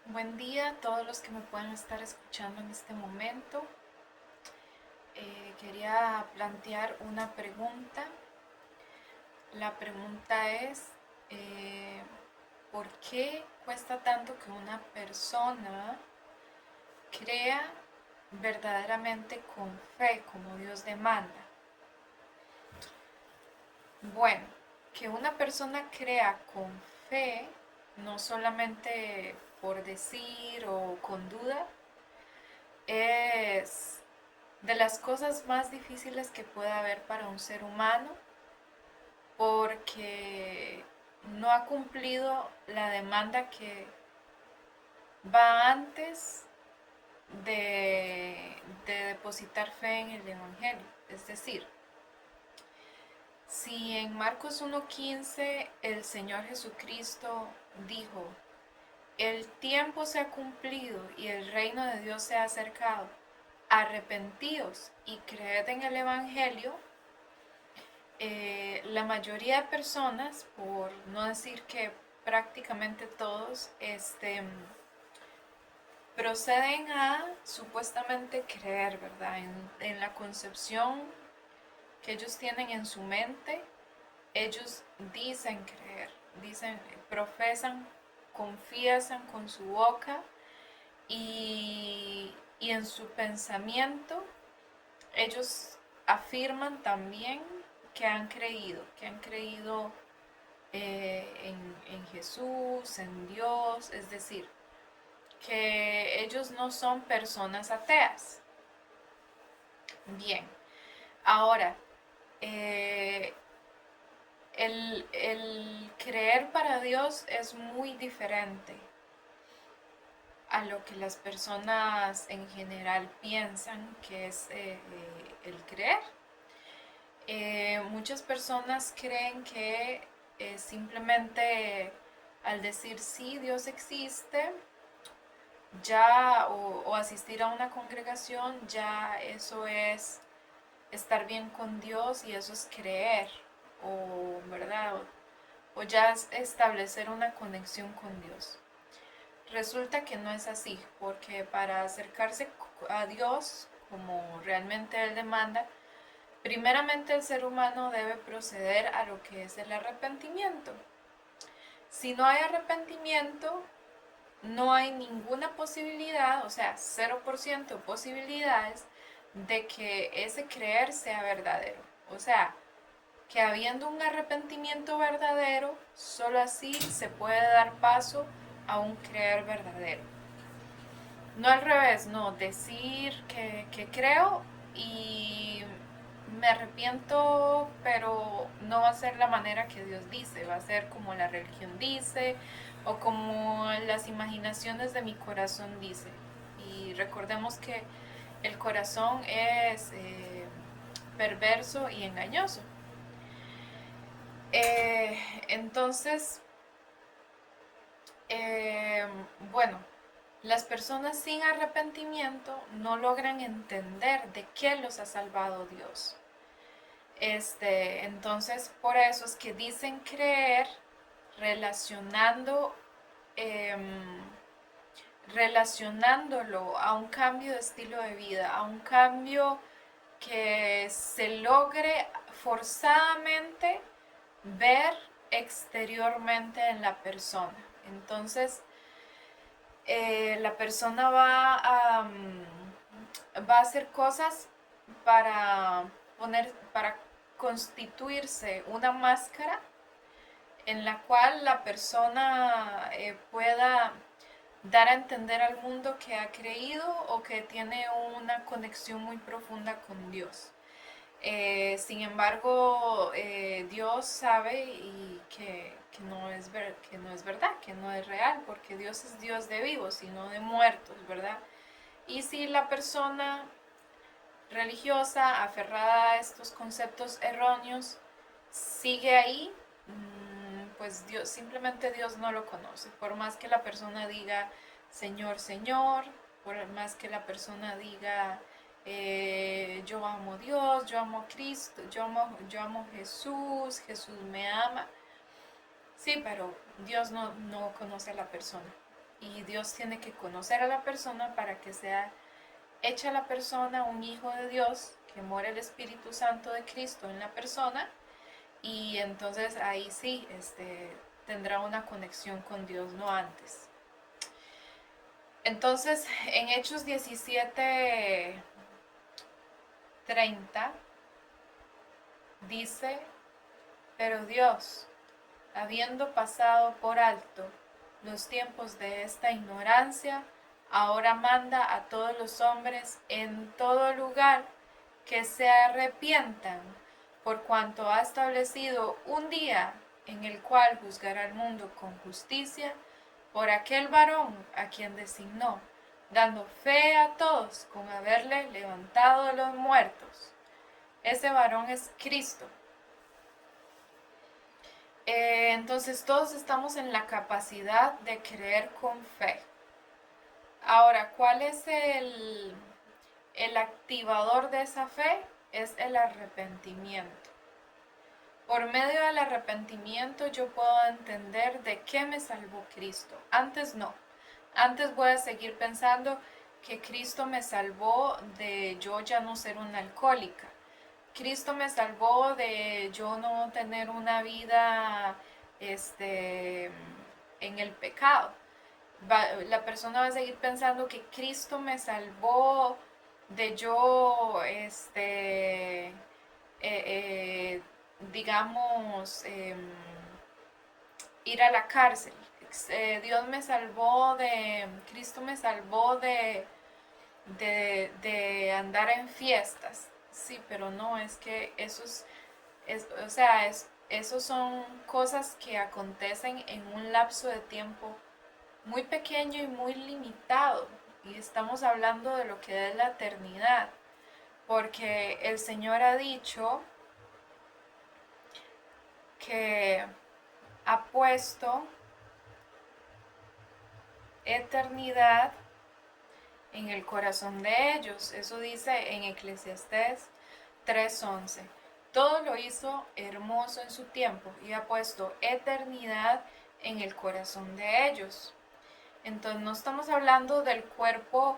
Buen día a todos los que me puedan estar escuchando en este momento. Quería plantear una pregunta. La pregunta es, eh, ¿por qué cuesta tanto que una persona crea verdaderamente con fe, como Dios demanda? Bueno, que una persona crea con fe, no solamente por decir o con duda, es de las cosas más difíciles que puede haber para un ser humano porque no ha cumplido la demanda que va antes de depositar fe en el Evangelio. Es decir, si en Marcos 1:15 el Señor Jesucristo dijo, el tiempo se ha cumplido y el reino de Dios se ha acercado, arrepentíos y creed en el Evangelio, la mayoría de personas, por no decir que prácticamente todos, proceden a supuestamente creer, ¿verdad? En la concepción que ellos tienen en su mente, ellos dicen creer, dicen, profesan, confiesan con su boca y en su pensamiento ellos afirman también que han creído en Jesús, en Dios, es decir, que ellos no son personas ateas. Bien, ahora, eh, el creer para Dios es muy diferente a lo que las personas en general piensan que es el creer. Muchas personas creen que simplemente al decir sí, Dios existe, ya o asistir a una congregación, ya eso es estar bien con Dios y eso es creer, o verdad, o ya es establecer una conexión con Dios. Resulta que no es así, porque para acercarse a Dios, como realmente Él demanda, primeramente el ser humano debe proceder a lo que es el arrepentimiento. Si no hay arrepentimiento, no hay ninguna posibilidad, o sea, 0% posibilidades de que ese creer sea verdadero. O sea, que habiendo un arrepentimiento verdadero, solo así se puede dar paso a un creer verdadero. No al revés, no, decir que creo y me arrepiento, pero no va a ser la manera que Dios dice, va a ser como la religión dice o como las imaginaciones de mi corazón dice. Y recordemos que el corazón es perverso y engañoso. Eh, entonces, eh, bueno, las personas sin arrepentimiento no logran entender de qué los ha salvado Dios. Entonces, por eso es que dicen creer relacionando, em, relacionándolo a un cambio de estilo de vida, a un cambio que se logre forzadamente ver exteriormente en la persona. Entonces, la persona va a hacer cosas para constituirse una máscara en la cual la persona pueda dar a entender al mundo que ha creído o que tiene una conexión muy profunda con Dios. Sin embargo, Dios sabe y que no es verdad, que no es real, porque Dios es Dios de vivos y no de muertos, ¿verdad? Y si la persona religiosa, aferrada a estos conceptos erróneos, sigue ahí, pues Dios, simplemente Dios no lo conoce. Por más que la persona diga Señor, Señor, por más que la persona diga yo amo a Dios, yo amo a Cristo, yo amo a Jesús, Jesús me ama. Sí, pero Dios no conoce a la persona. y Dios tiene que conocer a la persona para que sea hecha la persona un hijo de Dios, que mora el Espíritu Santo de Cristo en la persona, y entonces ahí sí tendrá una conexión con Dios, no antes. Entonces, en Hechos 17:30 dice, pero Dios, habiendo pasado por alto los tiempos de esta ignorancia, ahora manda a todos los hombres en todo lugar que se arrepientan, por cuanto ha establecido un día en el cual juzgará al mundo con justicia por aquel varón a quien designó, dando fe a todos con haberle levantado de los muertos. Ese varón es Cristo. Entonces todos estamos en la capacidad de creer con fe. Ahora, ¿cuál es el activador de esa fe? Es el arrepentimiento. Por medio del arrepentimiento yo puedo entender de qué me salvó Cristo. Antes no. Antes voy a seguir pensando que Cristo me salvó de yo ya no ser una alcohólica. Cristo me salvó de yo no tener una vida en el pecado. La persona va a seguir pensando que Cristo me salvó de yo, digamos, ir a la cárcel. Dios me salvó Cristo me salvó de andar en fiestas. Sí, pero no, es que o sea, esos son cosas que acontecen en un lapso de tiempo muy pequeño y muy limitado. Y estamos hablando de lo que es la eternidad. Porque el Señor ha dicho que ha puesto eternidad en el corazón de ellos. Eso dice en Eclesiastés 3:11. Todo lo hizo hermoso en su tiempo y ha puesto eternidad en el corazón de ellos. Entonces no estamos hablando del cuerpo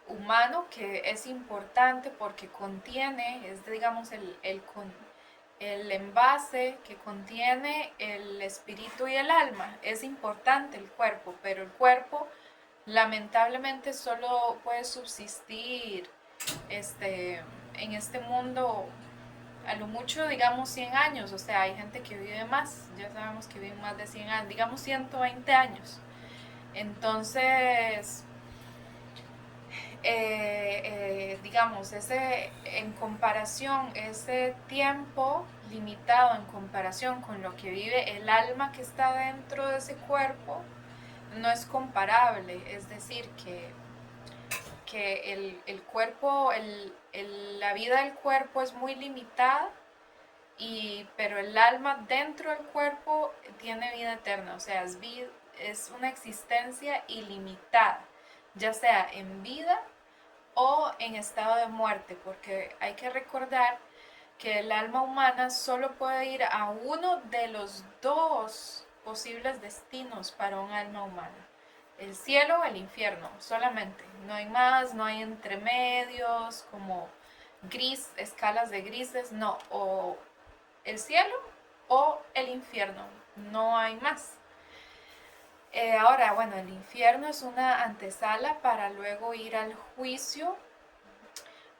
humano, que es importante porque contiene, es digamos el envase que contiene el espíritu y el alma. Es importante el cuerpo, pero el cuerpo lamentablemente solo puede subsistir en este mundo a lo mucho, digamos, 100 años. O sea, hay gente que vive más, ya sabemos que viven más de 100 años, digamos 120 años. Entonces, digamos, en comparación, ese tiempo limitado en comparación con lo que vive el alma que está dentro de ese cuerpo, no es comparable. Es decir, que el cuerpo, la vida del cuerpo es muy limitada, pero el alma dentro del cuerpo tiene vida eterna. O sea, es una existencia ilimitada, ya sea en vida o en estado de muerte, porque hay que recordar que el alma humana solo puede ir a uno de los dos posibles destinos para un alma humana: el cielo o el infierno, solamente. No hay más, no hay entremedios como escalas de grises, no, o el cielo o el infierno, no hay más. Ahora, bueno, el infierno es una antesala para luego ir al juicio,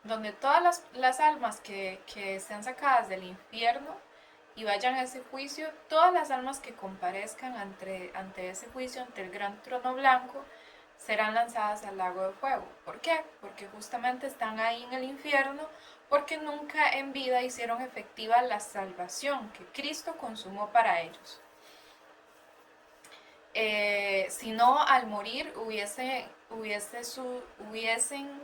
donde todas las almas que sean sacadas del infierno y vayan a ese juicio, todas las almas que comparezcan ante ese juicio, ante el gran trono blanco, serán lanzadas al lago de fuego. ¿Por qué? Porque justamente están ahí en el infierno, porque nunca en vida hicieron efectiva la salvación que Cristo consumó para ellos. Si no, al morir hubiesen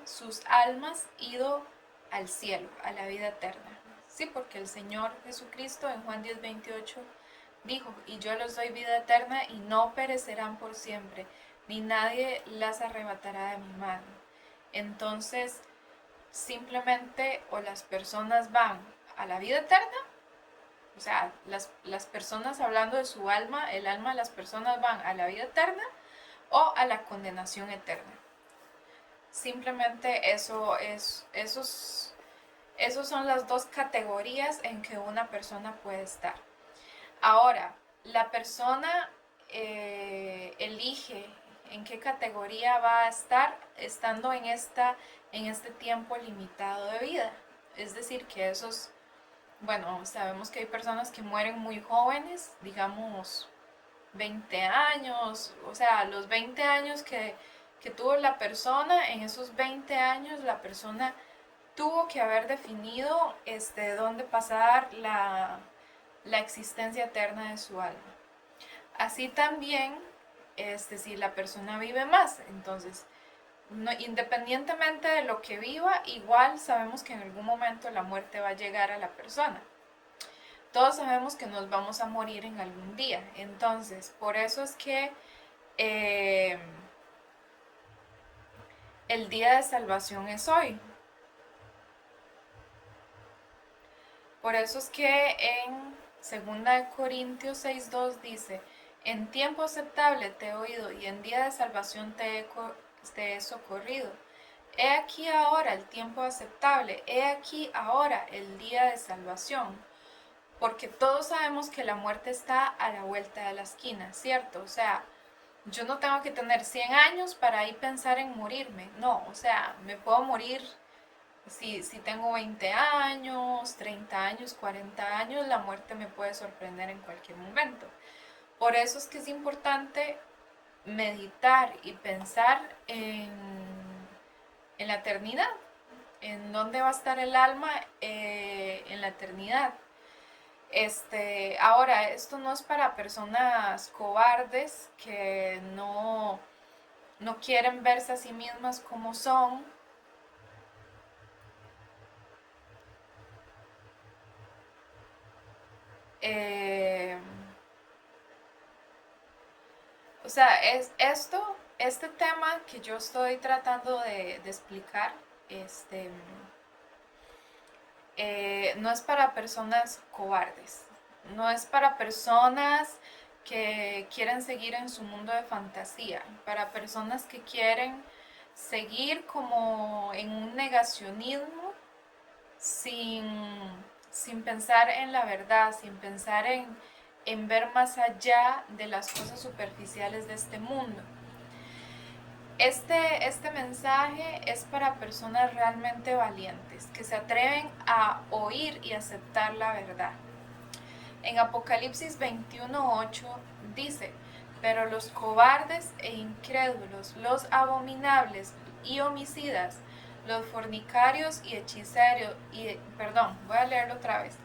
sus almas ido al cielo, a la vida eterna. Sí, porque el Señor Jesucristo en Juan 10:28 dijo, y yo les doy vida eterna y no perecerán por siempre, ni nadie las arrebatará de mi mano. Entonces, simplemente o las personas van a la vida eterna, o sea, las personas, hablando de su alma, el alma de las personas van a la vida eterna, o a la condenación eterna. Simplemente esos son las dos categorías en que una persona puede estar. Ahora, la persona elige en qué categoría va a estar estando en este tiempo limitado de vida. Es decir, que bueno, sabemos que hay personas que mueren muy jóvenes, digamos 20 años, o sea, los 20 años que tuvo la persona, en esos 20 años la persona tuvo que haber definido dónde pasar la existencia eterna de su alma. Así también, si la persona vive más, entonces, no, independientemente de lo que viva, igual sabemos que en algún momento la muerte va a llegar a la persona. Todos sabemos que nos vamos a morir en algún día. Entonces, por eso es que el día de salvación es hoy. Por eso es que en 2 Corintios 6:2 dice, en tiempo aceptable te he oído y en día de salvación te he socorrido. He aquí ahora el tiempo aceptable, he aquí ahora el día de salvación. Porque todos sabemos que la muerte está a la vuelta de la esquina, ¿cierto? O sea, yo no tengo que tener 100 años para ahí pensar en morirme, no, o sea, me puedo morir si tengo 20 años, 30 años, 40 años, la muerte me puede sorprender en cualquier momento. Por eso es que es importante meditar y pensar en la eternidad, en dónde va a estar el alma en la eternidad. Ahora, esto no es para personas cobardes que no quieren verse a sí mismas como son. O sea, este tema que yo estoy tratando de explicar, no es para personas cobardes, no es para personas que quieren seguir en su mundo de fantasía, para personas que quieren seguir como en un negacionismo sin pensar en la verdad, sin pensar en ver más allá de las cosas superficiales de este mundo. Este mensaje es para personas realmente valientes, que se atreven a oír y aceptar la verdad. En Apocalipsis 21:8 dice, pero los cobardes e incrédulos, los abominables y homicidas, los fornicarios y hechiceros, voy a leerlo otra vez.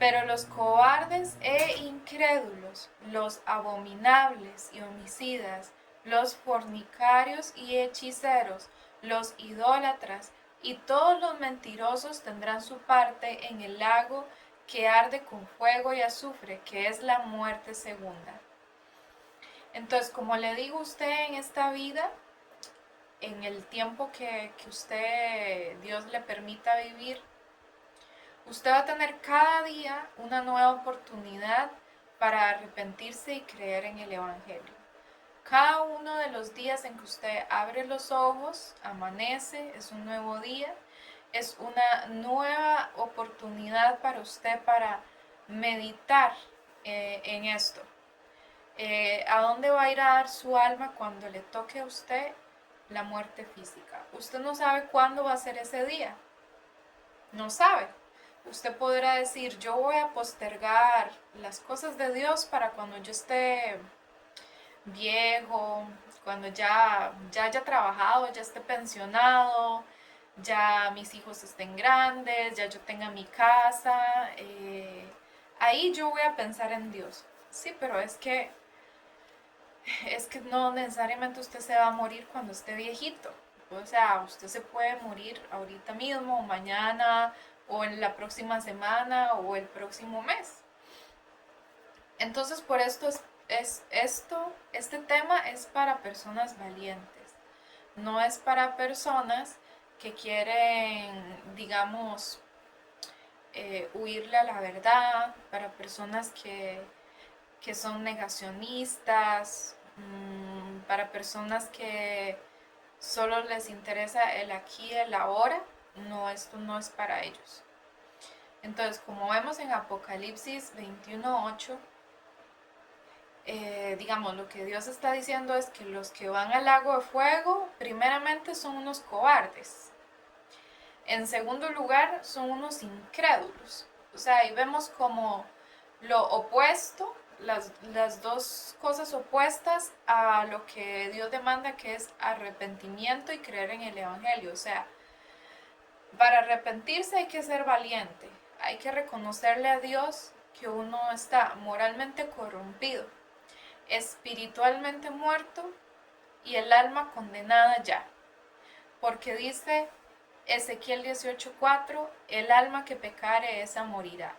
Pero los cobardes e incrédulos, los abominables y homicidas, los fornicarios y hechiceros, los idólatras y todos los mentirosos tendrán su parte en el lago que arde con fuego y azufre, que es la muerte segunda. Entonces, como le digo a usted en esta vida, en el tiempo que Dios le permita vivir, usted va a tener cada día una nueva oportunidad para arrepentirse y creer en el Evangelio. Cada uno de los días en que usted abre los ojos, amanece, es un nuevo día, es una nueva oportunidad para usted para meditar en esto. ¿A dónde va a ir a dar su alma cuando le toque a usted la muerte física? Usted no sabe cuándo va a ser ese día. No sabe. Usted podrá decir, yo voy a postergar las cosas de Dios para cuando yo esté viejo, cuando ya haya trabajado, ya esté pensionado, ya mis hijos estén grandes, ya yo tenga mi casa, ahí yo voy a pensar en Dios. Sí, pero es que no necesariamente usted se va a morir cuando esté viejito. O sea, usted se puede morir ahorita mismo, o mañana, o en la próxima semana, o el próximo mes. Entonces, por esto este tema es para personas valientes. No es para personas que quieren, digamos, huirle a la verdad, para personas que son negacionistas, para personas que solo les interesa el aquí y el ahora, no, esto no es para ellos. Entonces, como vemos en Apocalipsis 21:8, digamos, lo que Dios está diciendo es que los que van al lago de fuego, primeramente son unos cobardes. En segundo lugar, son unos incrédulos. O sea, ahí vemos como lo opuesto, las dos cosas opuestas a lo que Dios demanda, que es arrepentimiento y creer en el Evangelio. O sea, para arrepentirse hay que ser valiente, hay que reconocerle a Dios que uno está moralmente corrompido, espiritualmente muerto y el alma condenada ya. Porque dice Ezequiel 18:4, el alma que pecare esa morirá.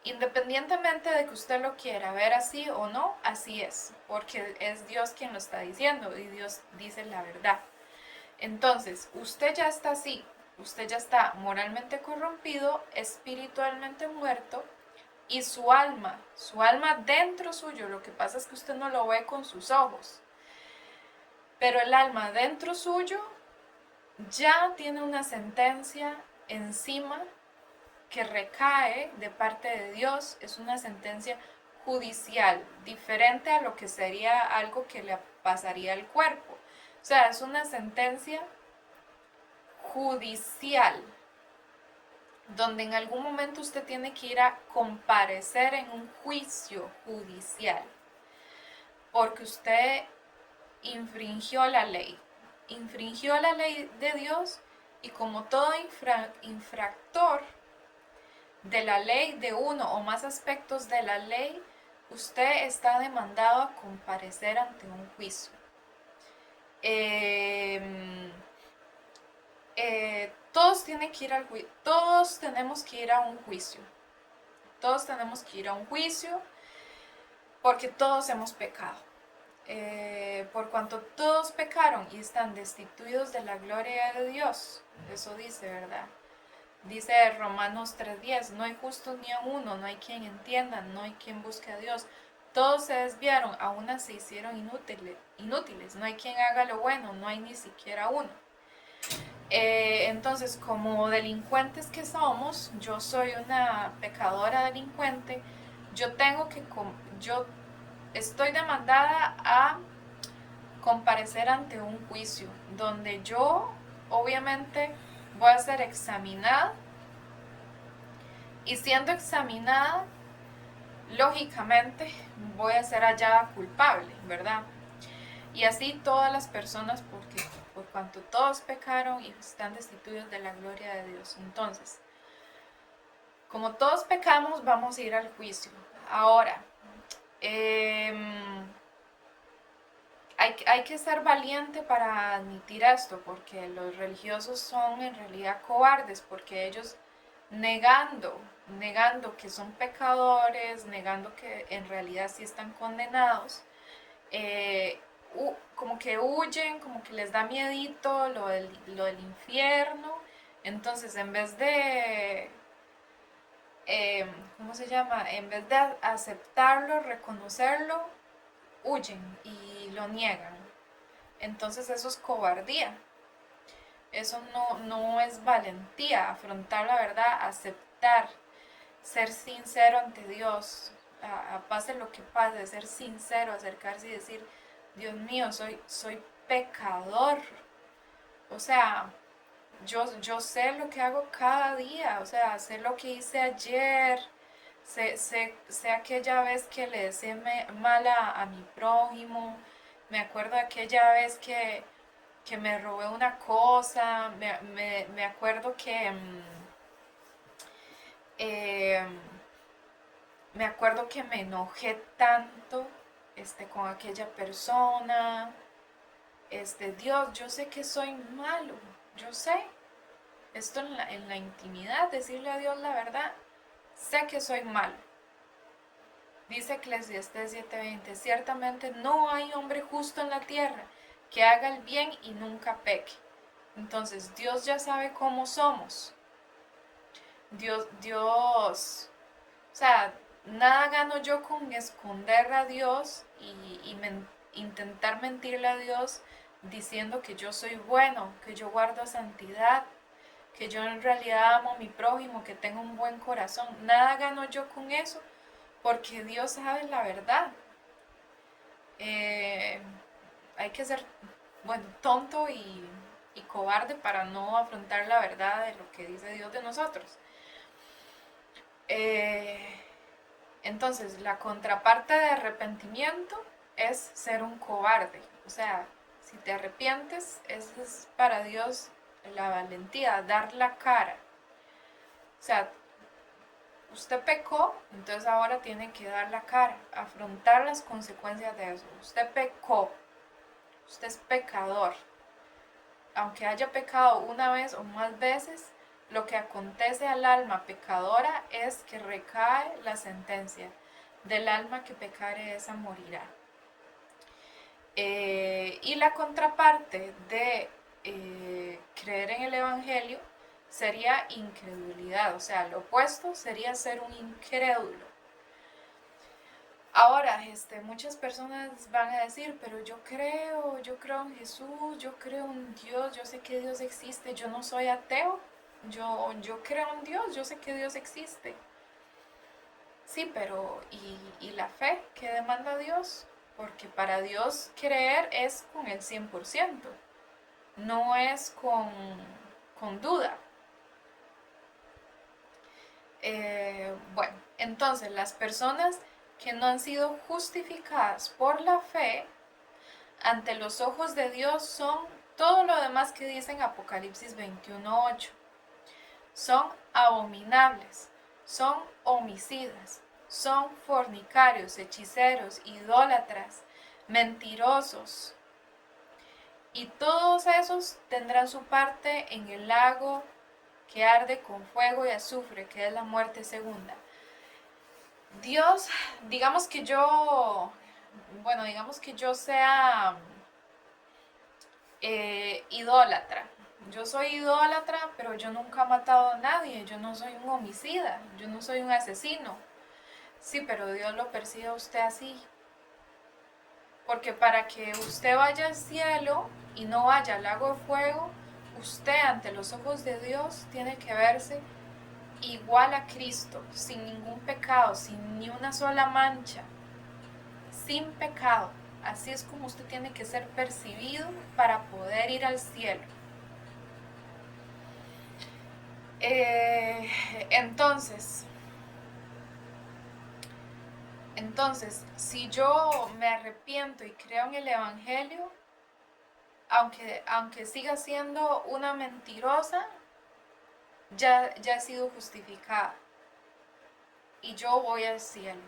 Independientemente de que usted lo quiera ver así o no, así es, porque es Dios quien lo está diciendo y Dios dice la verdad. Entonces, usted ya está así, usted ya está moralmente corrompido, espiritualmente muerto y su alma dentro suyo, lo que pasa es que usted no lo ve con sus ojos, pero el alma dentro suyo ya tiene una sentencia encima que recae de parte de Dios, es una sentencia judicial, diferente a lo que sería algo que le pasaría al cuerpo. O sea, es una sentencia judicial, donde en algún momento usted tiene que ir a comparecer en un juicio judicial, porque usted infringió la ley de Dios, y como todo infractor de la ley, de uno o más aspectos de la ley, usted está demandado a comparecer ante un juicio. Todos tienen que ir al juicio, todos tenemos que ir a un juicio, todos tenemos que ir a un juicio, porque todos hemos pecado. Por cuanto todos pecaron y están destituidos de la gloria de Dios, eso dice, ¿verdad? Dice Romanos 3:10, no hay justo ni a uno, no hay quien entienda, no hay quien busque a Dios. Todos se desviaron, a una se hicieron inútiles, no hay quien haga lo bueno, no hay ni siquiera uno. Entonces, como delincuentes que somos, yo soy una pecadora delincuente, yo estoy demandada a comparecer ante un juicio, donde yo obviamente voy a ser examinada, y siendo examinada, lógicamente voy a ser hallada culpable, ¿verdad? Y así todas las personas, porque por cuanto todos pecaron y están destituidos de la gloria de Dios. Entonces, como todos pecamos, vamos a ir al juicio. Ahora, hay que ser valiente para admitir esto, porque los religiosos son en realidad cobardes, porque ellos negando que son pecadores, negando que en realidad sí están condenados, como que huyen, como que les da miedito lo del infierno. Entonces, en vez de, ¿cómo se llama? En vez de aceptarlo, reconocerlo, huyen y lo niegan. Entonces eso es cobardía. Eso no es valentía, afrontar la verdad, aceptar, ser sincero ante Dios, pase lo que pase, ser sincero, acercarse y decir, Dios mío, soy pecador. O sea, yo sé lo que hago cada día, o sea, sé lo que hice ayer, sé aquella vez que le deseé mal a mi prójimo, me acuerdo de aquella vez que me robé una cosa, me acuerdo que eh, me acuerdo que me enojé tanto con aquella persona. Dios, yo sé que soy malo, yo sé. Esto en la intimidad, decirle a Dios la verdad, sé que soy malo. Dice Eclesiastés 7:20, ciertamente no hay hombre justo en la tierra que haga el bien y nunca peque. Entonces Dios ya sabe cómo somos. Dios, o sea, nada gano yo con esconder a Dios intentar mentirle a Dios diciendo que yo soy bueno, que yo guardo santidad, que yo en realidad amo a mi prójimo, que tengo un buen corazón. Nada gano yo con eso, porque Dios sabe la verdad. Hay que ser, bueno, tonto y cobarde para no afrontar la verdad de lo que dice Dios de nosotros. Entonces, la contraparte de arrepentimiento es ser un cobarde. O sea, si te arrepientes, es para Dios la valentía, dar la cara. O sea, usted pecó, entonces ahora tiene que dar la cara, afrontar las consecuencias de eso. Usted pecó, usted es pecador. Aunque haya pecado una vez o más veces, lo que acontece al alma pecadora es que recae la sentencia. Del alma que pecare esa morirá. Y la contraparte de creer en el Evangelio sería incredulidad, o sea, lo opuesto sería ser un incrédulo. Ahora, muchas personas van a decir, pero yo creo en Jesús, yo creo en Dios, yo sé que Dios existe, yo no soy ateo, yo creo en Dios, yo sé que Dios existe. Sí, pero ¿y la fe que demanda Dios? Porque para Dios creer es con el 100%, no es con duda. Bueno, entonces las personas que no han sido justificadas por la fe ante los ojos de Dios son todo lo demás que dice en Apocalipsis 21:8. Son abominables, son homicidas, son fornicarios, hechiceros, idólatras, mentirosos. Y todos esos tendrán su parte en el lago que arde con fuego y azufre, que es la muerte segunda. Dios, digamos que yo sea idólatra. Yo soy idólatra, pero yo nunca he matado a nadie. Yo no soy un homicida, yo no soy un asesino. Sí, pero Dios lo percibe a usted así. Porque para que usted vaya al cielo y no vaya al lago de fuego, usted ante los ojos de Dios tiene que verse igual a Cristo, sin ningún pecado, sin ni una sola mancha, sin pecado. Así es como usted tiene que ser percibido para poder ir al cielo. Entonces, si yo me arrepiento y creo en el Evangelio, aunque siga siendo una mentirosa, ya he sido justificada y yo voy al cielo.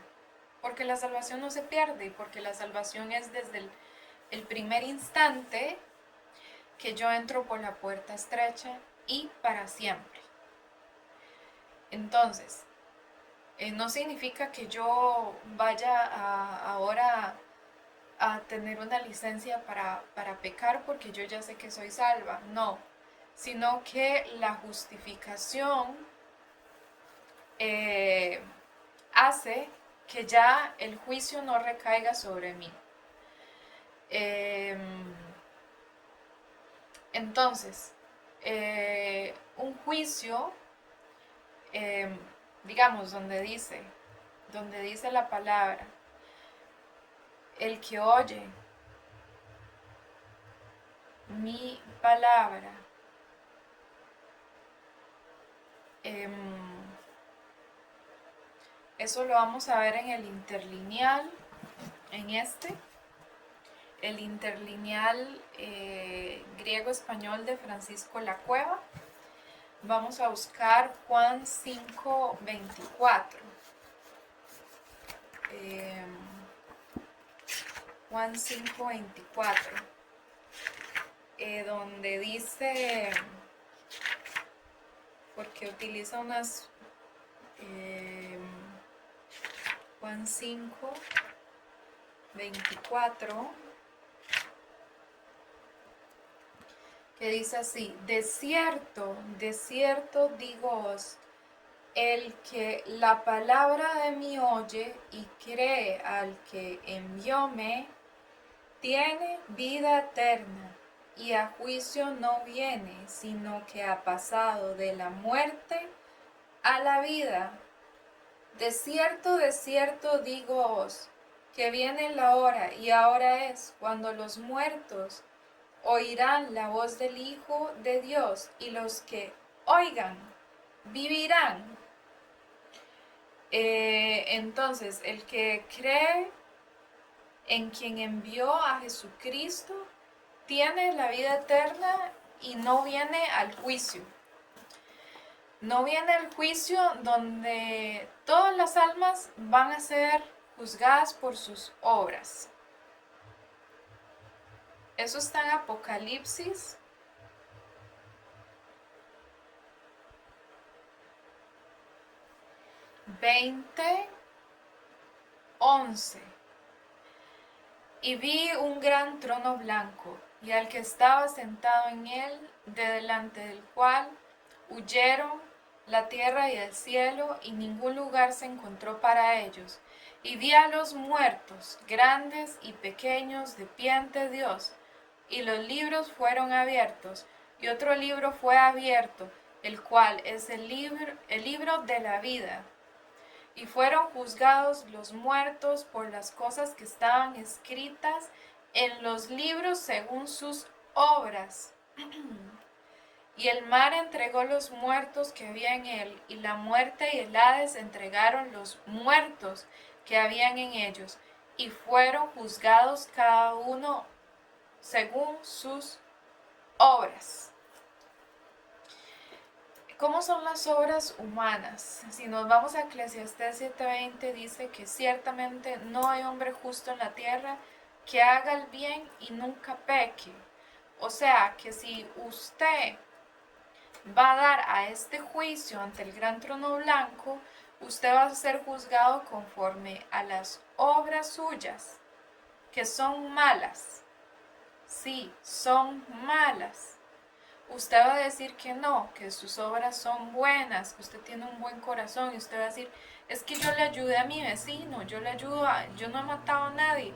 Porque la salvación no se pierde, porque la salvación es desde el primer instante que yo entro por la puerta estrecha y para siempre. Entonces, no significa que yo vaya ahora a tener una licencia para pecar porque yo ya sé que soy salva, no, sino que la justificación hace que ya el juicio no recaiga sobre mí. Entonces, un juicio, digamos, donde dice la palabra, el que oye mi palabra, eso lo vamos a ver en el interlineal, el interlineal griego-español de Francisco Lacueva. Vamos a buscar Juan 5:24. Juan 5:24, donde dice, porque utiliza unas... Juan 5:24, que dice así: de cierto digo-os, el que la palabra de mí oye y cree al que envióme, tiene vida eterna, y a juicio no viene, sino que ha pasado de la muerte a la vida. De cierto digo os, que viene la hora, y ahora es, cuando los muertos oirán la voz del Hijo de Dios, y los que oigan vivirán. Entonces, el que cree en quien envió a Jesucristo tiene la vida eterna y no viene al juicio. No viene al juicio donde todas las almas van a ser juzgadas por sus obras. Eso está en Apocalipsis 20:11. Y vi un gran trono blanco, y al que estaba sentado en él, de delante del cual huyeron la tierra y el cielo, y ningún lugar se encontró para ellos. Y vi a los muertos, grandes y pequeños, de pie ante Dios, y los libros fueron abiertos, y otro libro fue abierto, el cual es el libro de la vida. Y fueron juzgados los muertos por las cosas que estaban escritas en los libros según sus obras. Y el mar entregó los muertos que había en él, y la muerte y el Hades entregaron los muertos que habían en ellos, y fueron juzgados cada uno según sus obras. ¿Cómo son las obras humanas? Si nos vamos a Eclesiastés 7:20, dice que ciertamente no hay hombre justo en la tierra que haga el bien y nunca peque. O sea, que si usted va a dar a este juicio ante el gran trono blanco, usted va a ser juzgado conforme a las obras suyas, que son malas. Sí, son malas. Usted va a decir que no, que sus obras son buenas, que usted tiene un buen corazón, y usted va a decir, es que yo le ayudé a mi vecino, yo no he matado a nadie.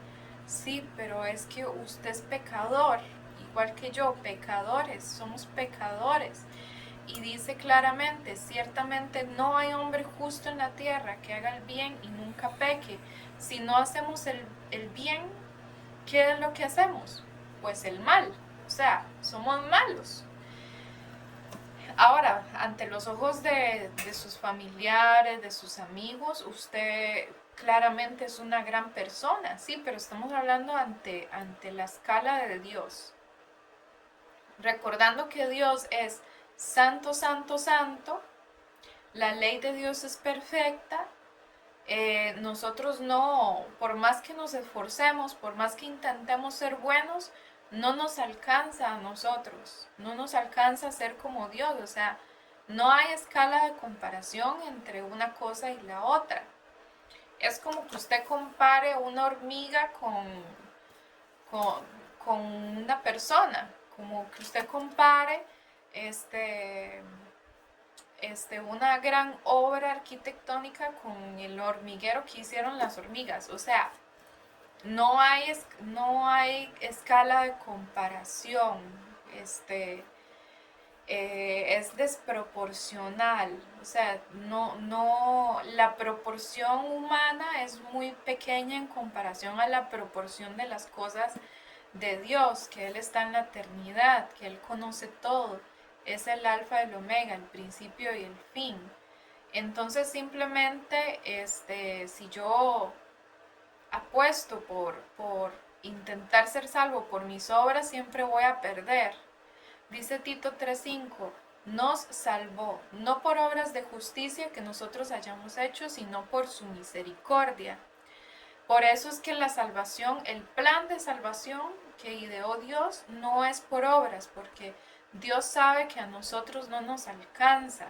Sí, pero es que usted es pecador, igual que yo, pecadores, somos pecadores. Y dice claramente, ciertamente no hay hombre justo en la tierra que haga el bien y nunca peque. Si no hacemos el bien, ¿qué es lo que hacemos? Pues el mal, o sea, somos malos. Ahora, ante los ojos de sus familiares, de sus amigos, usted claramente es una gran persona, sí, pero estamos hablando ante la escala de Dios. Recordando que Dios es santo, santo, santo, la ley de Dios es perfecta. Nosotros no, por más que nos esforcemos, por más que intentemos ser buenos, no nos alcanza a nosotros, no nos alcanza a ser como Dios, o sea, no hay escala de comparación entre una cosa y la otra. Es como que usted compare una hormiga con una persona, como que usted compare una gran obra arquitectónica con el hormiguero que hicieron las hormigas. O sea, no hay escala de comparación. Es desproporcional. O sea, la proporción humana es muy pequeña en comparación a la proporción de las cosas de Dios, que Él está en la eternidad, que Él conoce todo. Es el alfa y el omega, el principio y el fin. Entonces simplemente, si yo apuesto por intentar ser salvo por mis obras, siempre voy a perder. Dice Tito 3:5, nos salvó, no por obras de justicia que nosotros hayamos hecho, sino por su misericordia. Por eso es que la salvación, el plan de salvación que ideó Dios no es por obras, porque Dios sabe que a nosotros no nos alcanza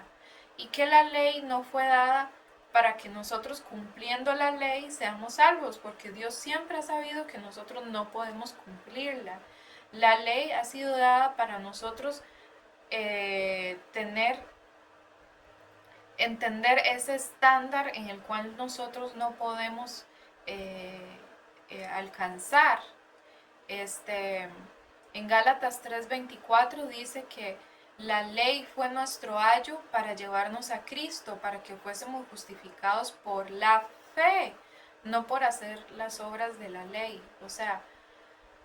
y que la ley no fue dada para que nosotros cumpliendo la ley seamos salvos, porque Dios siempre ha sabido que nosotros no podemos cumplirla. La ley ha sido dada para nosotros entender ese estándar en el cual nosotros no podemos alcanzar. Este, en Gálatas 3:24 dice que la ley fue nuestro ayo para llevarnos a Cristo, para que fuésemos justificados por la fe, no por hacer las obras de la ley. O sea,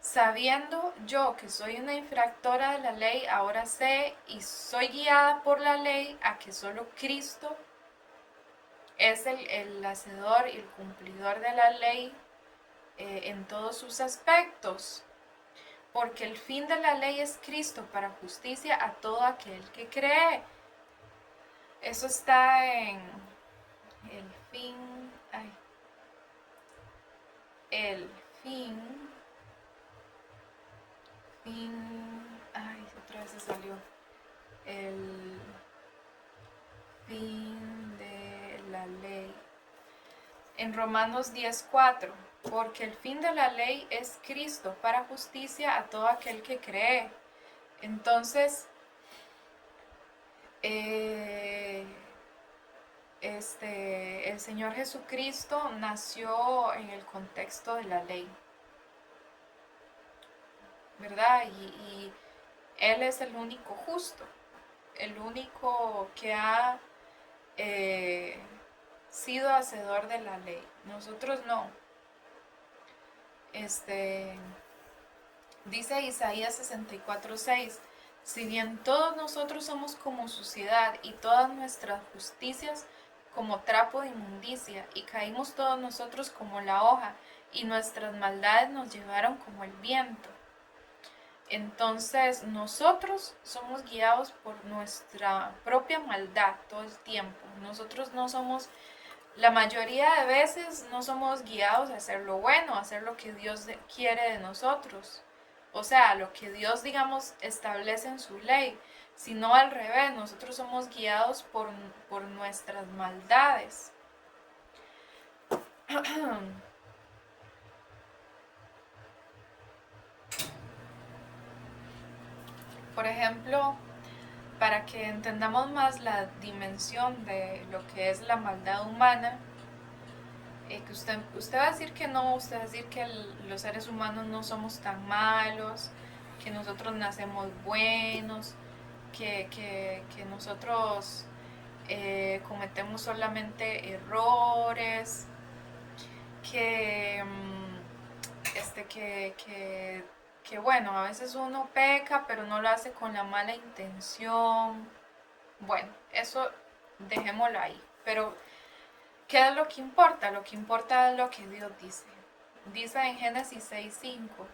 sabiendo yo que soy una infractora de la ley, ahora sé y soy guiada por la ley a que solo Cristo es el hacedor y el cumplidor de la ley en todos sus aspectos. Porque el fin de la ley es Cristo para justicia a todo aquel que cree. Eso está en el fin, ay, el ay, otra vez se salió. El fin de la ley. En Romanos 10:4, porque el fin de la ley es Cristo para justicia a todo aquel que cree. Entonces, el Señor Jesucristo nació en el contexto de la ley, ¿verdad? Y Él es el único justo, el único que ha sido hacedor de la ley. Nosotros no. Dice Isaías 64:6, si bien todos nosotros somos como suciedad y todas nuestras justicias como trapo de inmundicia, y caímos todos nosotros como la hoja, y nuestras maldades nos llevaron como el viento. Entonces nosotros somos guiados por nuestra propia maldad todo el tiempo. Nosotros no somos, la mayoría de veces no somos guiados a hacer lo bueno, a hacer lo que Dios quiere de nosotros. O sea, lo que Dios, digamos, establece en su ley, sino al revés, nosotros somos guiados por nuestras maldades. Por ejemplo, para que entendamos más la dimensión de lo que es la maldad humana, que usted va a decir que no, usted va a decir que los seres humanos no somos tan malos, que nosotros nacemos buenos, que nosotros cometemos solamente errores, que, que bueno, a veces uno peca, pero no lo hace con la mala intención. Bueno, eso dejémoslo ahí. Pero, ¿qué es lo que importa? Lo que importa es lo que Dios dice. Dice en Génesis 6:5,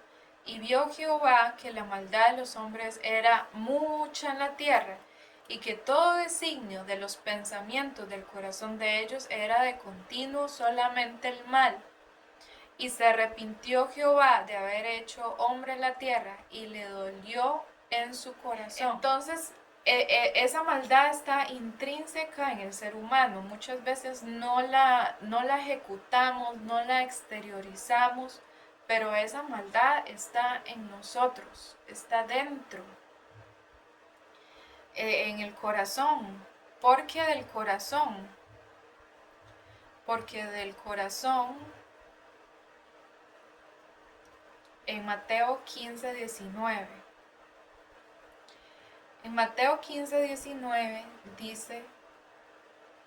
y vio Jehová que la maldad de los hombres era mucha en la tierra, y que todo designio de los pensamientos del corazón de ellos era de continuo solamente el mal. Y se arrepintió Jehová de haber hecho hombre en la tierra, y le dolió en su corazón. Entonces, esa maldad está intrínseca en el ser humano. Muchas veces no la ejecutamos, no la exteriorizamos, pero esa maldad está en nosotros, está dentro, en el corazón. Porque del corazón, porque del corazón, en Mateo 15:19. En Mateo 15:19 dice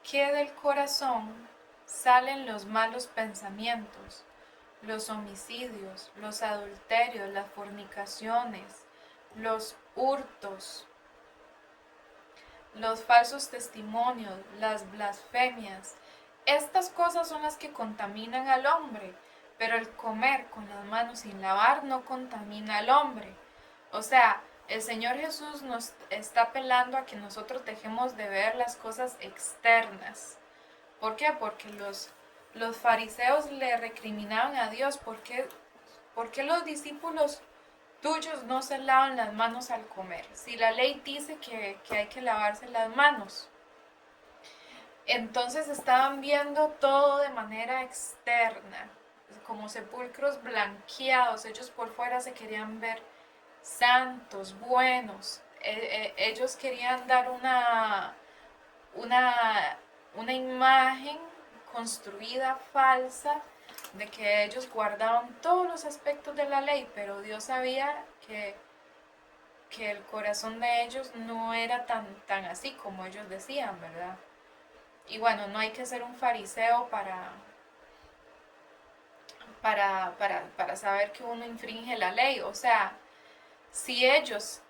que del corazón salen los malos pensamientos, los homicidios, los adulterios, las fornicaciones, los hurtos, los falsos testimonios, las blasfemias. Estas cosas son las que contaminan al hombre, pero el comer con las manos sin lavar no contamina al hombre. O sea, el Señor Jesús nos está apelando a que nosotros dejemos de ver las cosas externas. ¿Por qué? Porque los fariseos le recriminaban a Dios. ¿Por qué los discípulos tuyos no se lavan las manos al comer? Si la ley dice que hay que lavarse las manos. Entonces estaban viendo todo de manera externa, como sepulcros blanqueados. Ellos por fuera se querían ver santos, buenos. Ellos querían dar una imagen construida falsa de que ellos guardaban todos los aspectos de la ley, pero Dios sabía que el corazón de ellos no era tan así como ellos decían, ¿verdad? Y bueno, no hay que ser un fariseo para saber que uno infringe la ley. O sea, si ellos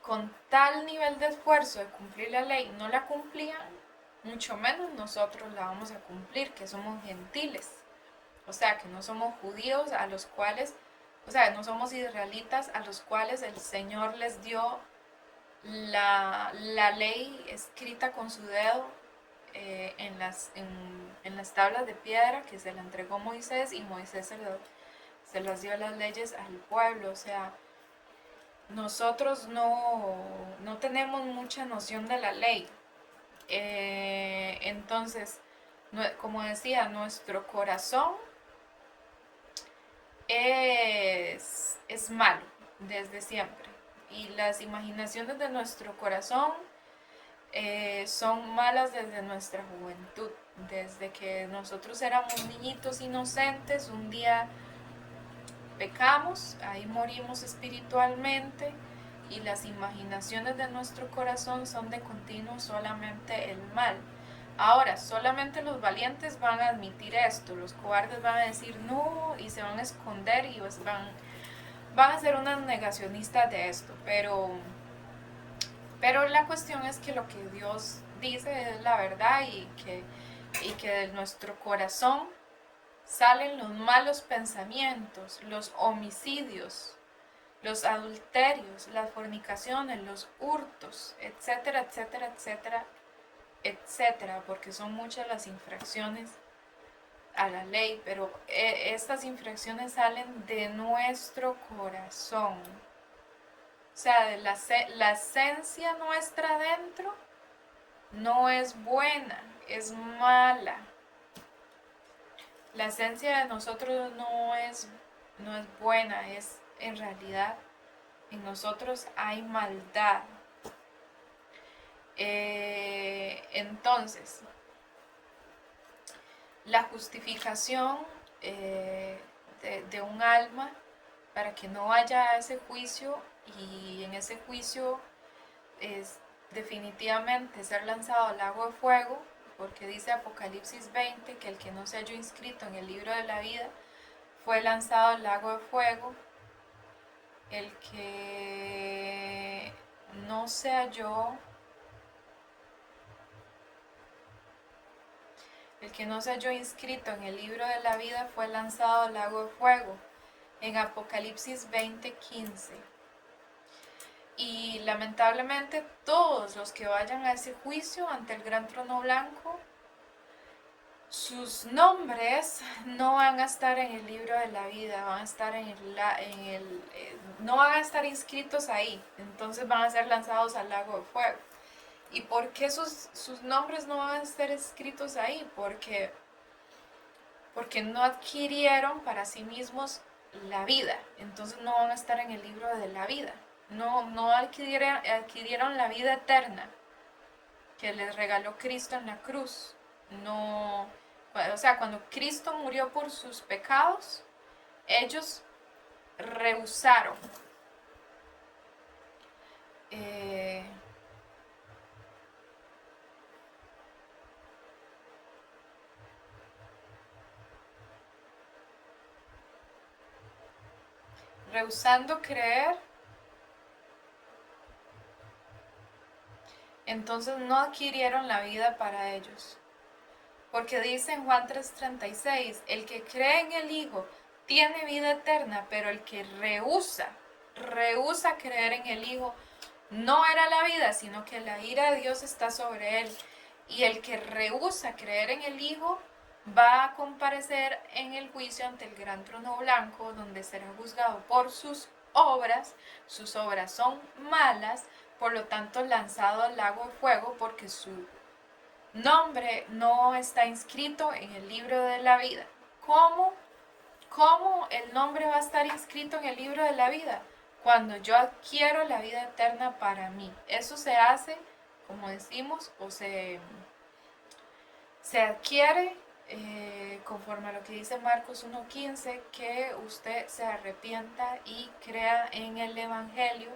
con tal nivel de esfuerzo de cumplir la ley no la cumplían, mucho menos nosotros la vamos a cumplir, que somos gentiles. O sea, que no somos judíos a los cuales, o sea, no somos israelitas a los cuales el Señor les dio la ley escrita con su dedo en las tablas de piedra que se le entregó Moisés, y Moisés se las dio las leyes al pueblo. O sea, nosotros no tenemos mucha noción de la ley. Entonces, como decía, nuestro corazón es malo desde siempre. Y las imaginaciones de nuestro corazón son malas desde nuestra juventud. Desde que nosotros éramos niñitos inocentes, un día pecamos, ahí morimos espiritualmente, y las imaginaciones de nuestro corazón son de continuo solamente el mal. Ahora, solamente los valientes van a admitir esto, los cobardes van a decir no y se van a esconder y pues van a ser unas negacionistas de esto, pero la cuestión es que lo que Dios dice es la verdad, y que de nuestro corazón salen los malos pensamientos, los homicidios, los adulterios, las fornicaciones, los hurtos, etcétera, etcétera, etcétera, etcétera, porque son muchas las infracciones a la ley, pero estas infracciones salen de nuestro corazón. O sea, de la esencia nuestra dentro no es buena, es mala. La esencia de nosotros no es buena, es en realidad en nosotros hay maldad. Entonces, la justificación de un alma para que no haya ese juicio, y en ese juicio es definitivamente ser lanzado al lago de fuego, porque dice Apocalipsis 20 que el que no se halló inscrito en el libro de la vida fue lanzado al lago de fuego. El que no se halló inscrito en el libro de la vida fue lanzado al lago de fuego, en Apocalipsis 20:15. Y lamentablemente todos los que vayan a ese juicio ante el gran trono blanco, sus nombres no van a estar en el libro de la vida, van a estar no van a estar inscritos ahí, entonces van a ser lanzados al lago de fuego. ¿Y por qué sus nombres no van a estar escritos ahí? Porque no adquirieron para sí mismos la vida, entonces no van a estar en el libro de la vida. No adquirieron la vida eterna que les regaló Cristo en la cruz. No, o sea, cuando Cristo murió por sus pecados, ellos rehusaron rehusando creer, entonces no adquirieron la vida para ellos. Porque dice en Juan 3:36, el que cree en el Hijo tiene vida eterna, pero el que rehúsa creer en el Hijo, no era la vida, sino que la ira de Dios está sobre él. Y el que rehúsa creer en el Hijo va a comparecer en el juicio ante el gran trono blanco, donde será juzgado por sus obras. Sus obras son malas, por lo tanto lanzado al lago de fuego, porque su nombre no está inscrito en el libro de la vida. ¿Cómo el nombre va a estar inscrito en el libro de la vida? Cuando yo adquiero la vida eterna para mí. Eso se hace, como decimos, o se adquiere conforme a lo que dice Marcos 1:15, que usted se arrepienta y crea en el Evangelio,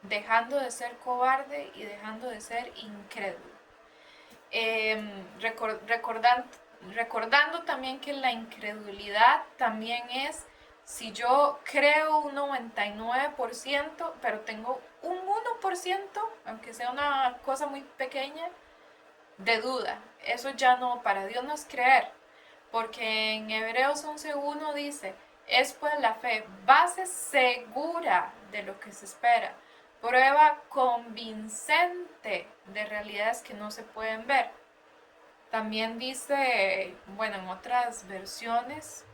dejando de ser cobarde y dejando de ser incrédulo. Recordando también que la incredulidad también es si yo creo un 99%, pero tengo un 1%, aunque sea una cosa muy pequeña, de duda. Eso ya no, para Dios no es creer, porque en Hebreos 11:1 dice, es pues la fe, base segura de lo que se espera, prueba convincente de realidades que no se pueden ver. También dice, bueno, en otras versiones,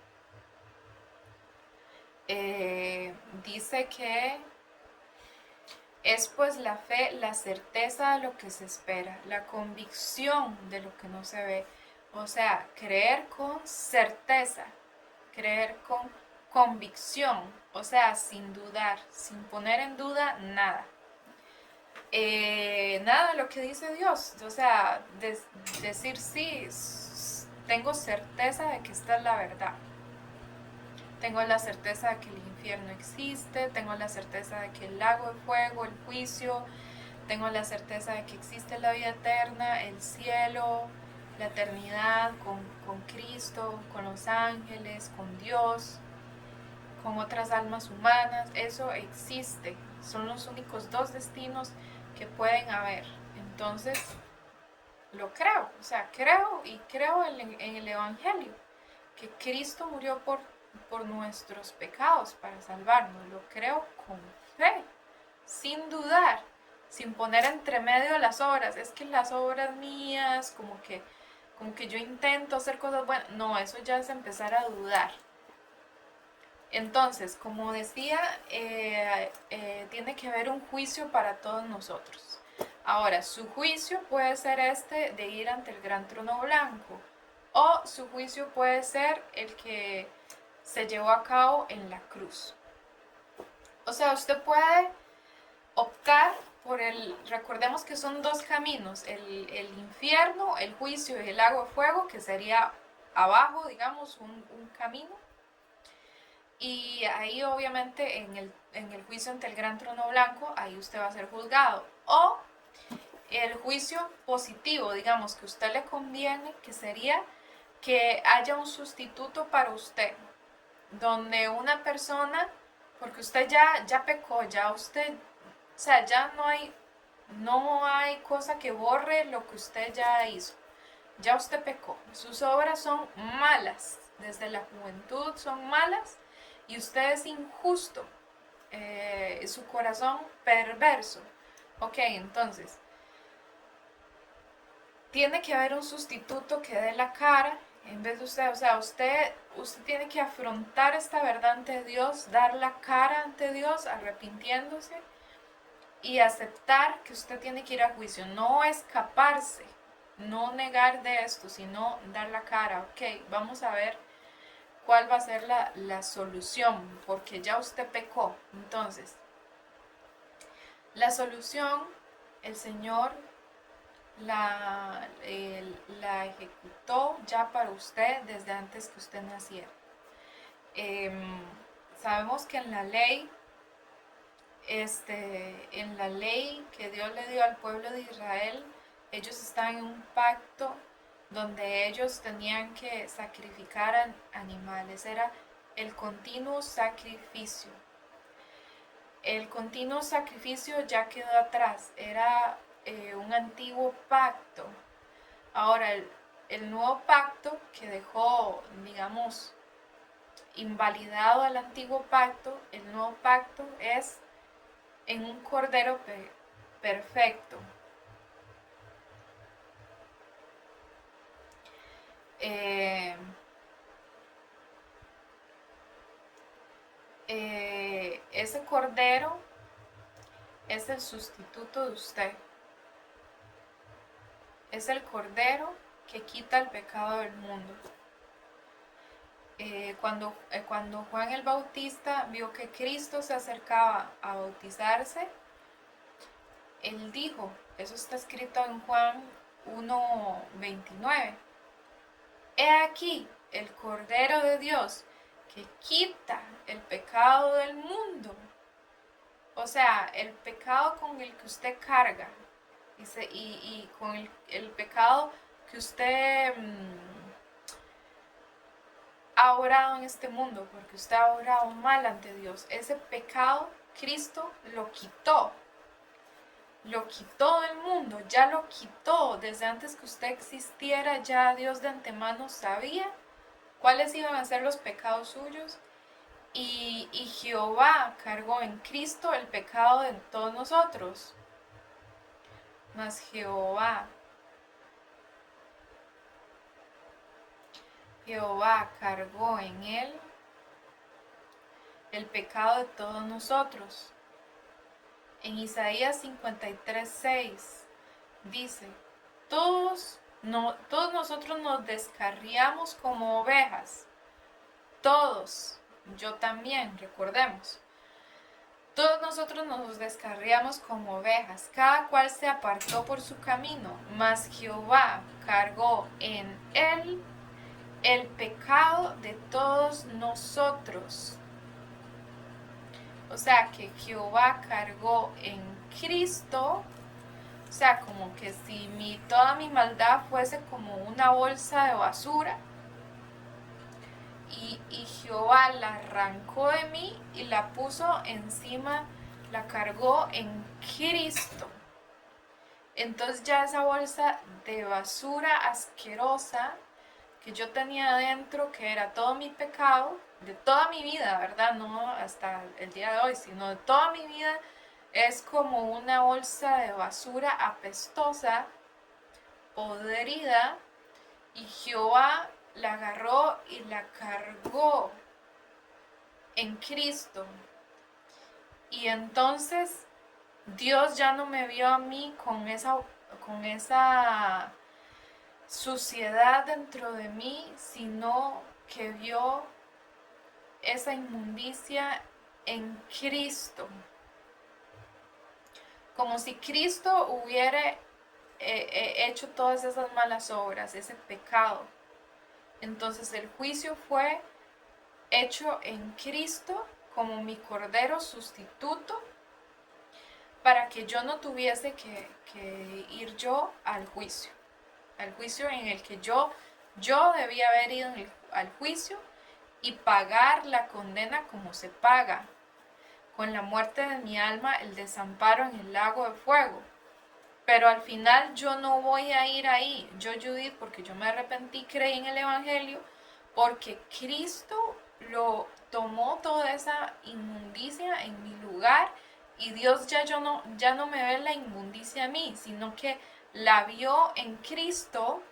dice que es pues la fe, la certeza de lo que se espera, la convicción de lo que no se ve. O sea, creer con certeza, creer con convicción, o sea, sin dudar, sin poner en duda nada. Nada de lo que dice Dios, o sea, decir sí, tengo certeza de que esta es la verdad. Tengo la certeza de que el infierno existe, tengo la certeza de que el lago de fuego, el juicio, tengo la certeza de que existe la vida eterna, el cielo, la eternidad con Cristo, con los ángeles, con Dios, con otras almas humanas. Eso existe. Son los únicos dos destinos que pueden haber. Entonces, lo creo. O sea, creo y creo en el Evangelio, que Cristo murió por nuestros pecados para salvarnos. Lo creo con fe, sin dudar, sin poner entre medio las obras. Es que las obras mías, como que yo intento hacer cosas buenas. No, eso ya es empezar a dudar. Entonces, como decía, tiene que haber un juicio para todos nosotros. Ahora, su juicio puede ser este de ir ante el gran trono blanco, o su juicio puede ser el que se llevó a cabo en la cruz. O sea, usted puede optar por recordemos que son dos caminos, el infierno, el juicio y el lago de fuego, que sería abajo, digamos, un camino. Y ahí obviamente en el juicio ante el gran trono blanco, ahí usted va a ser juzgado. O el juicio positivo, digamos, que a usted le conviene, que sería que haya un sustituto para usted, donde una persona, porque usted ya pecó, ya usted, o sea, ya no hay cosa que borre lo que usted ya hizo. Ya usted pecó, sus obras son malas, desde la juventud son malas, y usted es injusto, su corazón perverso. Ok, entonces, tiene que haber un sustituto que dé la cara en vez de usted. O sea, usted tiene que afrontar esta verdad ante Dios, dar la cara ante Dios, arrepintiéndose y aceptar que usted tiene que ir a juicio. No escaparse, no negar de esto, sino dar la cara. Ok, vamos a ver cuál va a ser la solución, porque ya usted pecó. Entonces, la solución, el Señor la ejecutó ya para usted desde antes que usted naciera. Sabemos que en la ley que Dios le dio al pueblo de Israel, ellos están en un pacto donde ellos tenían que sacrificar animales. Era el continuo sacrificio. El continuo sacrificio ya quedó atrás. Era un antiguo pacto. Ahora, el nuevo pacto que dejó, digamos, invalidado al antiguo pacto, el nuevo pacto es en un cordero perfecto. Ese cordero es el sustituto de usted. Es el cordero que quita el pecado del mundo. Cuando Juan el Bautista vio que Cristo se acercaba a bautizarse, él dijo, eso está escrito en Juan 1:29, he aquí el Cordero de Dios que quita el pecado del mundo. O sea, el pecado con el que usted carga y con el pecado que usted ha orado en este mundo, porque usted ha orado mal ante Dios. Ese pecado Cristo lo quitó del mundo, ya lo quitó. Desde antes que usted existiera, ya Dios de antemano sabía cuáles iban a ser los pecados suyos. Y Jehová cargó en Cristo el pecado de todos nosotros. Mas Jehová cargó en él el pecado de todos nosotros. En Isaías 53:6 dice, todos nosotros nos descarriamos como ovejas. Todos, yo también, recordemos. Todos nosotros nos descarriamos como ovejas, cada cual se apartó por su camino, mas Jehová cargó en él el pecado de todos nosotros. O sea que Jehová cargó en Cristo, o sea, como que si toda mi maldad fuese como una bolsa de basura, y Jehová la arrancó de mí y la puso encima, la cargó en Cristo. Entonces ya esa bolsa de basura asquerosa que yo tenía adentro, que era todo mi pecado, de toda mi vida, ¿verdad? No hasta el día de hoy, sino de toda mi vida, es como una bolsa de basura apestosa, podrida, y Jehová la agarró y la cargó en Cristo. Y entonces Dios ya no me vio a mí con esa suciedad dentro de mí, sino que vio esa inmundicia en Cristo. Como si Cristo hubiera hecho todas esas malas obras, ese pecado. Entonces el juicio fue hecho en Cristo como mi cordero sustituto, para que yo no tuviese que ir yo al juicio en el que yo debía haber ido al juicio y pagar la condena como se paga, con la muerte de mi alma, el desamparo en el lago de fuego. Pero al final yo no voy a ir ahí, yo, Judith, porque yo me arrepentí, creí en el Evangelio, porque Cristo lo tomó toda esa inmundicia en mi lugar, y Dios ya no me ve la inmundicia a mí, sino que la vio en Cristo,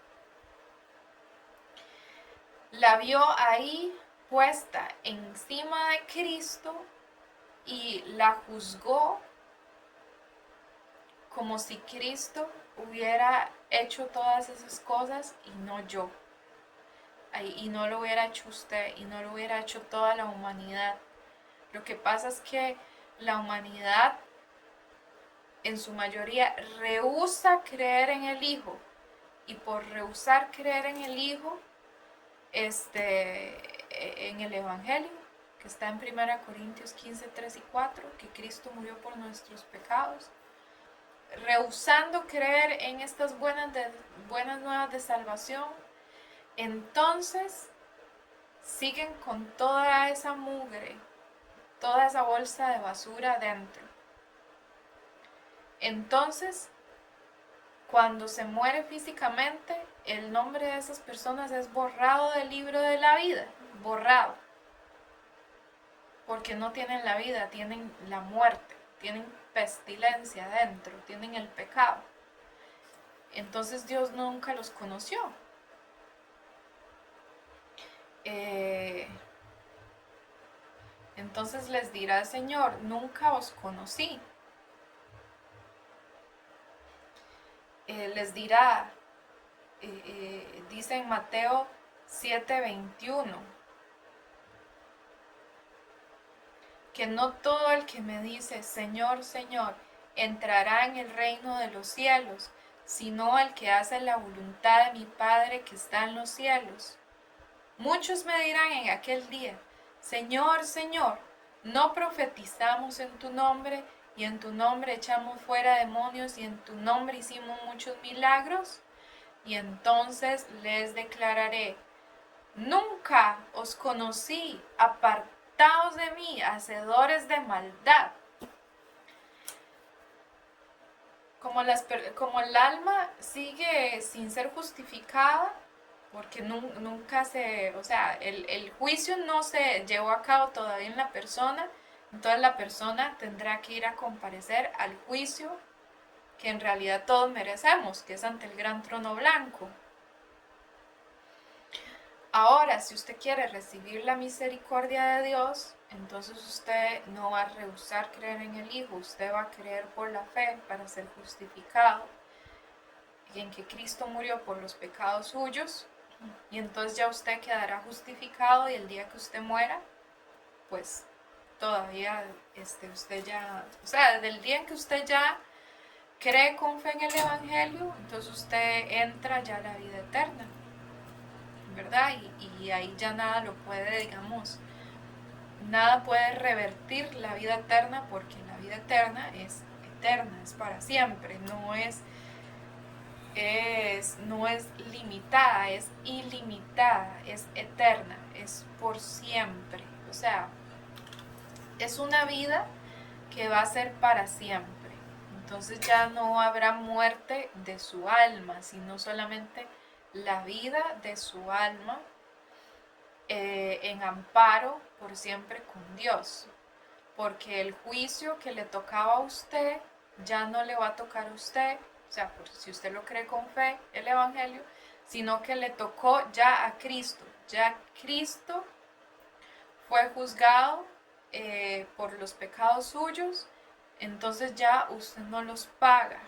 la vio ahí puesta encima de Cristo y la juzgó como si Cristo hubiera hecho todas esas cosas y no yo. Y no lo hubiera hecho usted y no lo hubiera hecho toda la humanidad. Lo que pasa es que la humanidad en su mayoría rehúsa creer en el Hijo, y por rehusar creer en el Hijo, en el Evangelio, que está en 1 Corintios 15, 3 y 4, que Cristo murió por nuestros pecados, rehusando creer en estas buenas nuevas de salvación, entonces siguen con toda esa mugre, toda esa bolsa de basura dentro. Entonces, cuando se muere físicamente, el nombre de esas personas es borrado del libro de la vida, borrado, porque no tienen la vida, tienen la muerte, tienen pestilencia dentro, tienen el pecado. Entonces Dios nunca los conoció. Entonces les dirá el Señor, nunca os conocí. Les dirá, dice en Mateo 7:21, que no todo el que me dice Señor, Señor, entrará en el reino de los cielos, sino el que hace la voluntad de mi Padre que está en los cielos. Muchos me dirán en aquel día, Señor, Señor, ¿no profetizamos en tu nombre, y en tu nombre echamos fuera demonios, y en tu nombre hicimos muchos milagros? Y entonces les declararé, nunca os conocí, apartaos de mí, hacedores de maldad. Como el alma sigue sin ser justificada, porque nunca o sea, el juicio no se llevó a cabo todavía en la persona, entonces la persona tendrá que ir a comparecer al juicio que en realidad todos merecemos, que es ante el gran trono blanco. Ahora, si usted quiere recibir la misericordia de Dios, entonces usted no va a rehusar creer en el Hijo, usted va a creer por la fe para ser justificado, y en que Cristo murió por los pecados suyos, y entonces ya usted quedará justificado, y el día que usted muera, pues todavía usted ya, o sea, desde el día en que usted ya cree con fe en el Evangelio, entonces usted entra ya a la vida eterna, ¿verdad? Y ahí ya nada lo puede, digamos, nada puede revertir la vida eterna, porque la vida eterna, es para siempre, no es limitada, es ilimitada, es eterna, es por siempre. O sea, es una vida que va a ser para siempre. Entonces ya no habrá muerte de su alma, sino solamente la vida de su alma en amparo por siempre con Dios. Porque el juicio que le tocaba a usted ya no le va a tocar a usted, o sea, si usted lo cree con fe, el Evangelio, sino que le tocó ya a Cristo. Ya Cristo fue juzgado por los pecados suyos, entonces ya usted no los paga.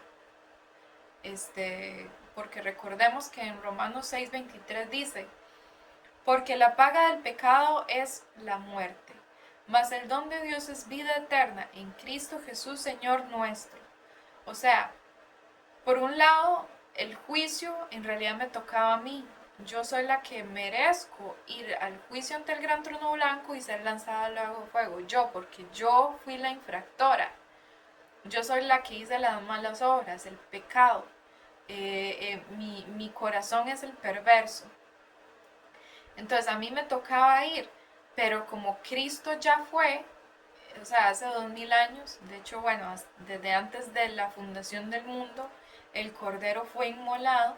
Porque recordemos que en Romanos 6:23 dice, porque la paga del pecado es la muerte, mas el don de Dios es vida eterna en Cristo Jesús, Señor nuestro. O sea, por un lado, el juicio en realidad me tocaba a mí. Yo soy la que merezco ir al juicio ante el gran trono blanco y ser lanzada al lago de fuego. Yo, porque yo fui la infractora. Yo soy la que hice las malas obras, el pecado. Mi corazón es el perverso. Entonces a mí me tocaba ir, pero como Cristo ya fue, o sea, hace 2000 años, de hecho, bueno, desde antes de la fundación del mundo, el Cordero fue inmolado,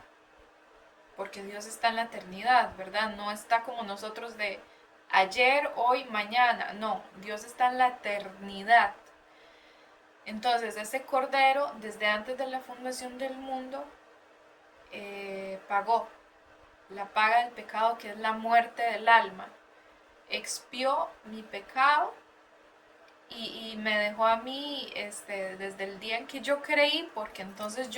porque Dios está en la eternidad, ¿verdad? No está como nosotros de ayer, hoy, mañana, no, Dios está en la eternidad. Entonces, ese Cordero, desde antes de la fundación del mundo, pagó la paga del pecado, que es la muerte del alma. Expió mi pecado y me dejó a mí desde el día en que yo creí, porque entonces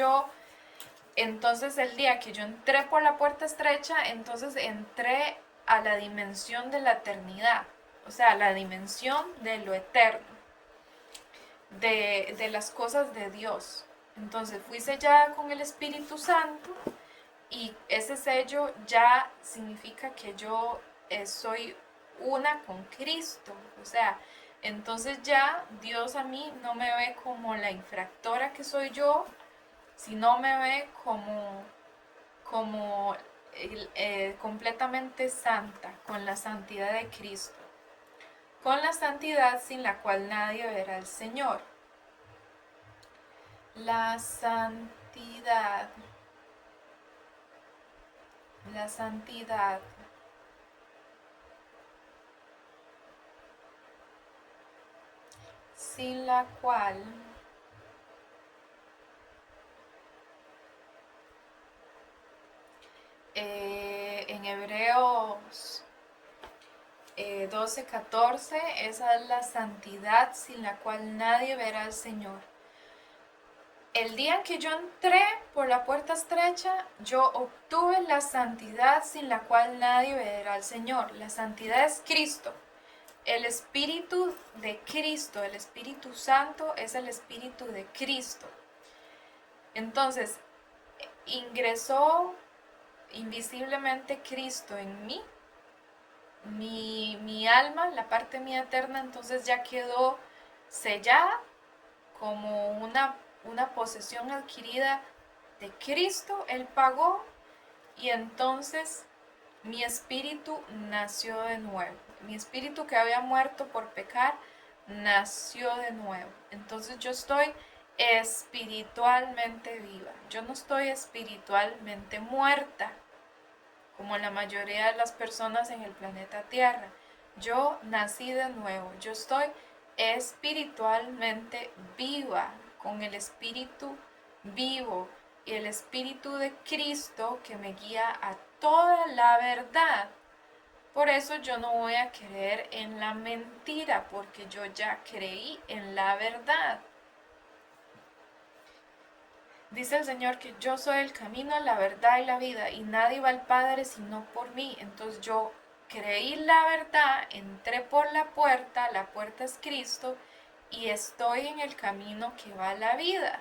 el día que yo entré por la puerta estrecha, entonces entré a la dimensión de la eternidad, o sea, la dimensión de lo eterno, de las cosas de Dios. Entonces fui sellada con el Espíritu Santo, y ese sello ya significa que yo soy una con Cristo. O sea, entonces ya Dios a mí no me ve como la infractora que soy yo, sino me ve como completamente santa, con la santidad de Cristo, con la santidad sin la cual nadie verá al Señor. La santidad. La santidad. Sin la cual en Hebreos 12:14, esa es la santidad sin la cual nadie verá al Señor. El día en que yo entré por la puerta estrecha, yo obtuve la santidad sin la cual nadie verá al Señor. La santidad es Cristo. El Espíritu de Cristo, el Espíritu Santo es el Espíritu de Cristo. Entonces, ingresó invisiblemente Cristo en mí, mi alma, la parte mía eterna, entonces ya quedó sellada como una posesión adquirida de Cristo. Él pagó y entonces mi espíritu nació de nuevo. Mi espíritu que había muerto por pecar nació de nuevo. Entonces yo estoy espiritualmente viva. Yo no estoy espiritualmente muerta, como la mayoría de las personas en el planeta Tierra. Yo nací de nuevo. Yo estoy espiritualmente viva, con el espíritu vivo y el espíritu de Cristo que me guía a toda la verdad. Por eso yo no voy a creer en la mentira, porque yo ya creí en la verdad. Dice el Señor que yo soy el camino, la verdad y la vida, y nadie va al Padre sino por mí. Entonces yo creí la verdad, entré por la puerta es Cristo, y estoy en el camino que va a la vida.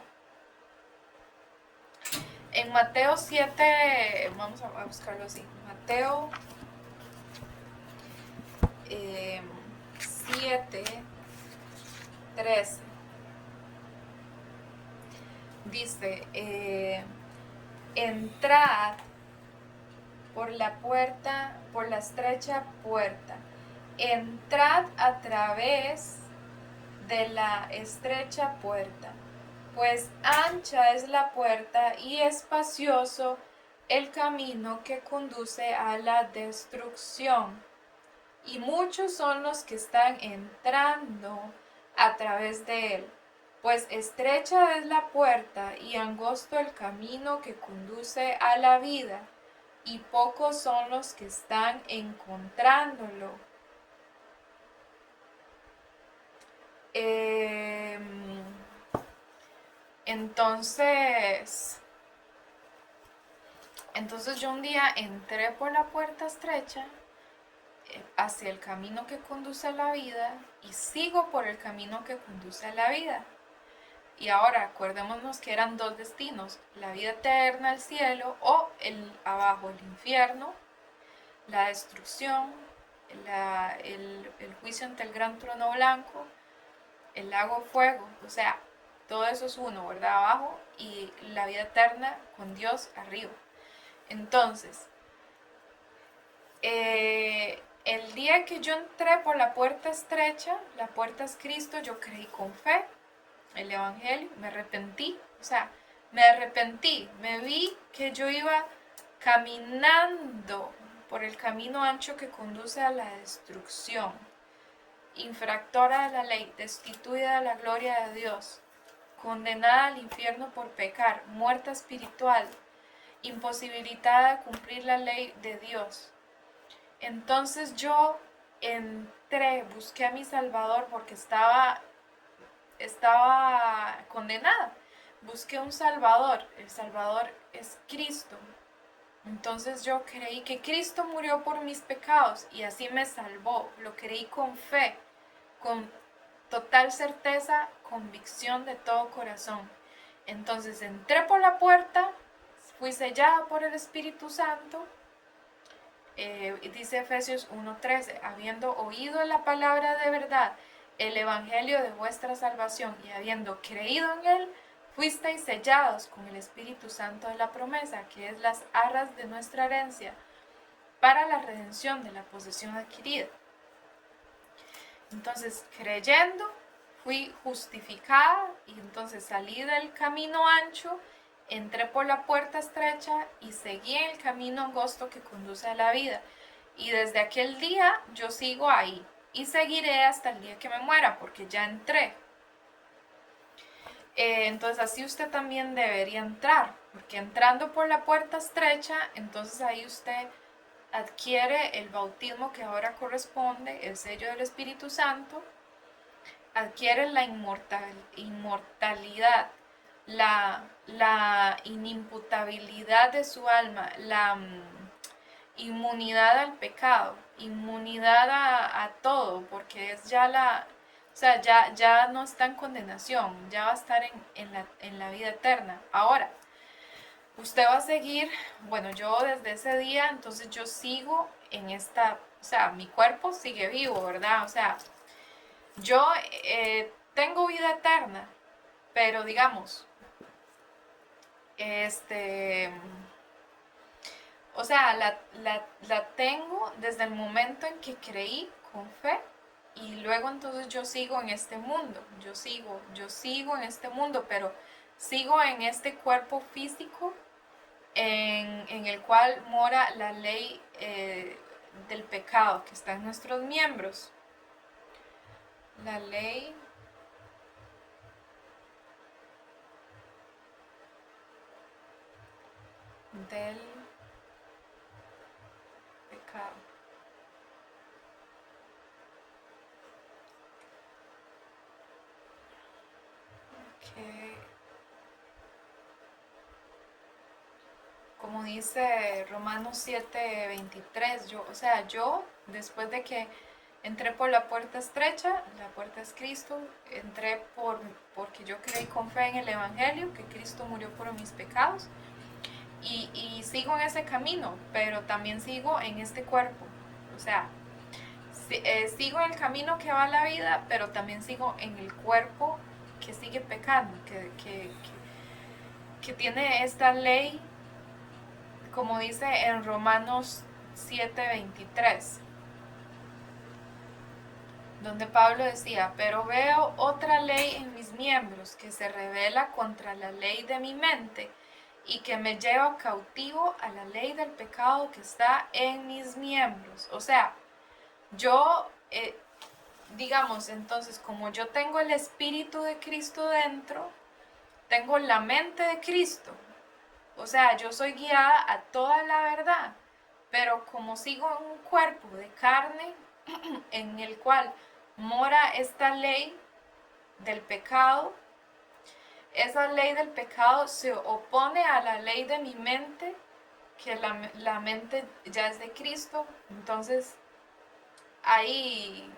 En Mateo 7, vamos a buscarlo así, Mateo 7, 13. Dice, entrad por la puerta, por la estrecha puerta. Entrad a través de la estrecha puerta, pues ancha es la puerta y espacioso el camino que conduce a la destrucción, y muchos son los que están entrando a través de él. Pues estrecha es la puerta y angosto el camino que conduce a la vida, y pocos son los que están encontrándolo. Entonces yo un día entré por la puerta estrecha hacia el camino que conduce a la vida, y sigo por el camino que conduce a la vida. Y ahora acordémonos que eran dos destinos: la vida eterna, el cielo, o el abajo, el infierno, la destrucción, el juicio ante el gran trono blanco, el lago de fuego. O sea, todo eso es uno, ¿verdad? Abajo, y la vida eterna con Dios arriba. Entonces, el día que yo entré por la puerta estrecha, la puerta es Cristo, yo creí con fe el Evangelio, me arrepentí, o sea, me arrepentí, me vi que yo iba caminando por el camino ancho que conduce a la destrucción, infractora de la ley, destituida de la gloria de Dios, condenada al infierno por pecar, muerta espiritual, imposibilitada de cumplir la ley de Dios. Entonces yo entré, busqué a mi Salvador porque estaba condenada. Busqué un Salvador. El Salvador es Cristo. Entonces yo creí que Cristo murió por mis pecados y así me salvó. Lo creí con fe, con total certeza, convicción de todo corazón. Entonces entré por la puerta, fui sellada por el Espíritu Santo. Dice Efesios 1:13, habiendo oído la palabra de verdad, el evangelio de vuestra salvación, y habiendo creído en él, fuisteis sellados con el Espíritu Santo de la promesa, que es las arras de nuestra herencia, para la redención de la posesión adquirida. Entonces, creyendo, fui justificada, y entonces salí del camino ancho, entré por la puerta estrecha y seguí en el camino angosto que conduce a la vida. Y desde aquel día yo sigo ahí y seguiré hasta el día que me muera, porque ya entré. Entonces así usted también debería entrar, porque entrando por la puerta estrecha, entonces ahí usted adquiere el bautismo que ahora corresponde, el sello del Espíritu Santo, adquiere la inmortalidad, la inimputabilidad de su alma, la inmunidad al pecado, inmunidad a todo, porque es ya o sea, ya no está en condenación, ya va a estar en la vida eterna. Ahora, usted va a seguir, bueno, yo desde ese día, entonces yo sigo en esta, o sea, mi cuerpo sigue vivo, ¿verdad? O sea, yo tengo vida eterna, pero digamos, este, o sea, la tengo desde el momento en que creí con fe y luego entonces yo sigo en este mundo, yo sigo en este mundo, pero sigo en este cuerpo físico en el cual mora la ley del pecado que está en nuestros miembros. La ley del pecado. Que, como dice Romanos 7:23, yo, o sea, yo después de que entré por la puerta estrecha, la puerta es Cristo, entré porque yo creí con fe en el Evangelio, que Cristo murió por mis pecados, y sigo en ese camino, pero también sigo en este cuerpo. O sea, sigo en el camino que va a la vida, pero también sigo en el cuerpo que sigue pecando, que tiene esta ley, como dice en Romanos 7:23, donde Pablo decía, pero veo otra ley en mis miembros que se revela contra la ley de mi mente y que me lleva cautivo a la ley del pecado que está en mis miembros. O sea, yo, digamos, entonces, como yo tengo el Espíritu de Cristo dentro, tengo la mente de Cristo. O sea, yo soy guiada a toda la verdad, pero como sigo en un cuerpo de carne en el cual mora esta ley del pecado, esa ley del pecado se opone a la ley de mi mente, que la mente ya es de Cristo. Entonces hay,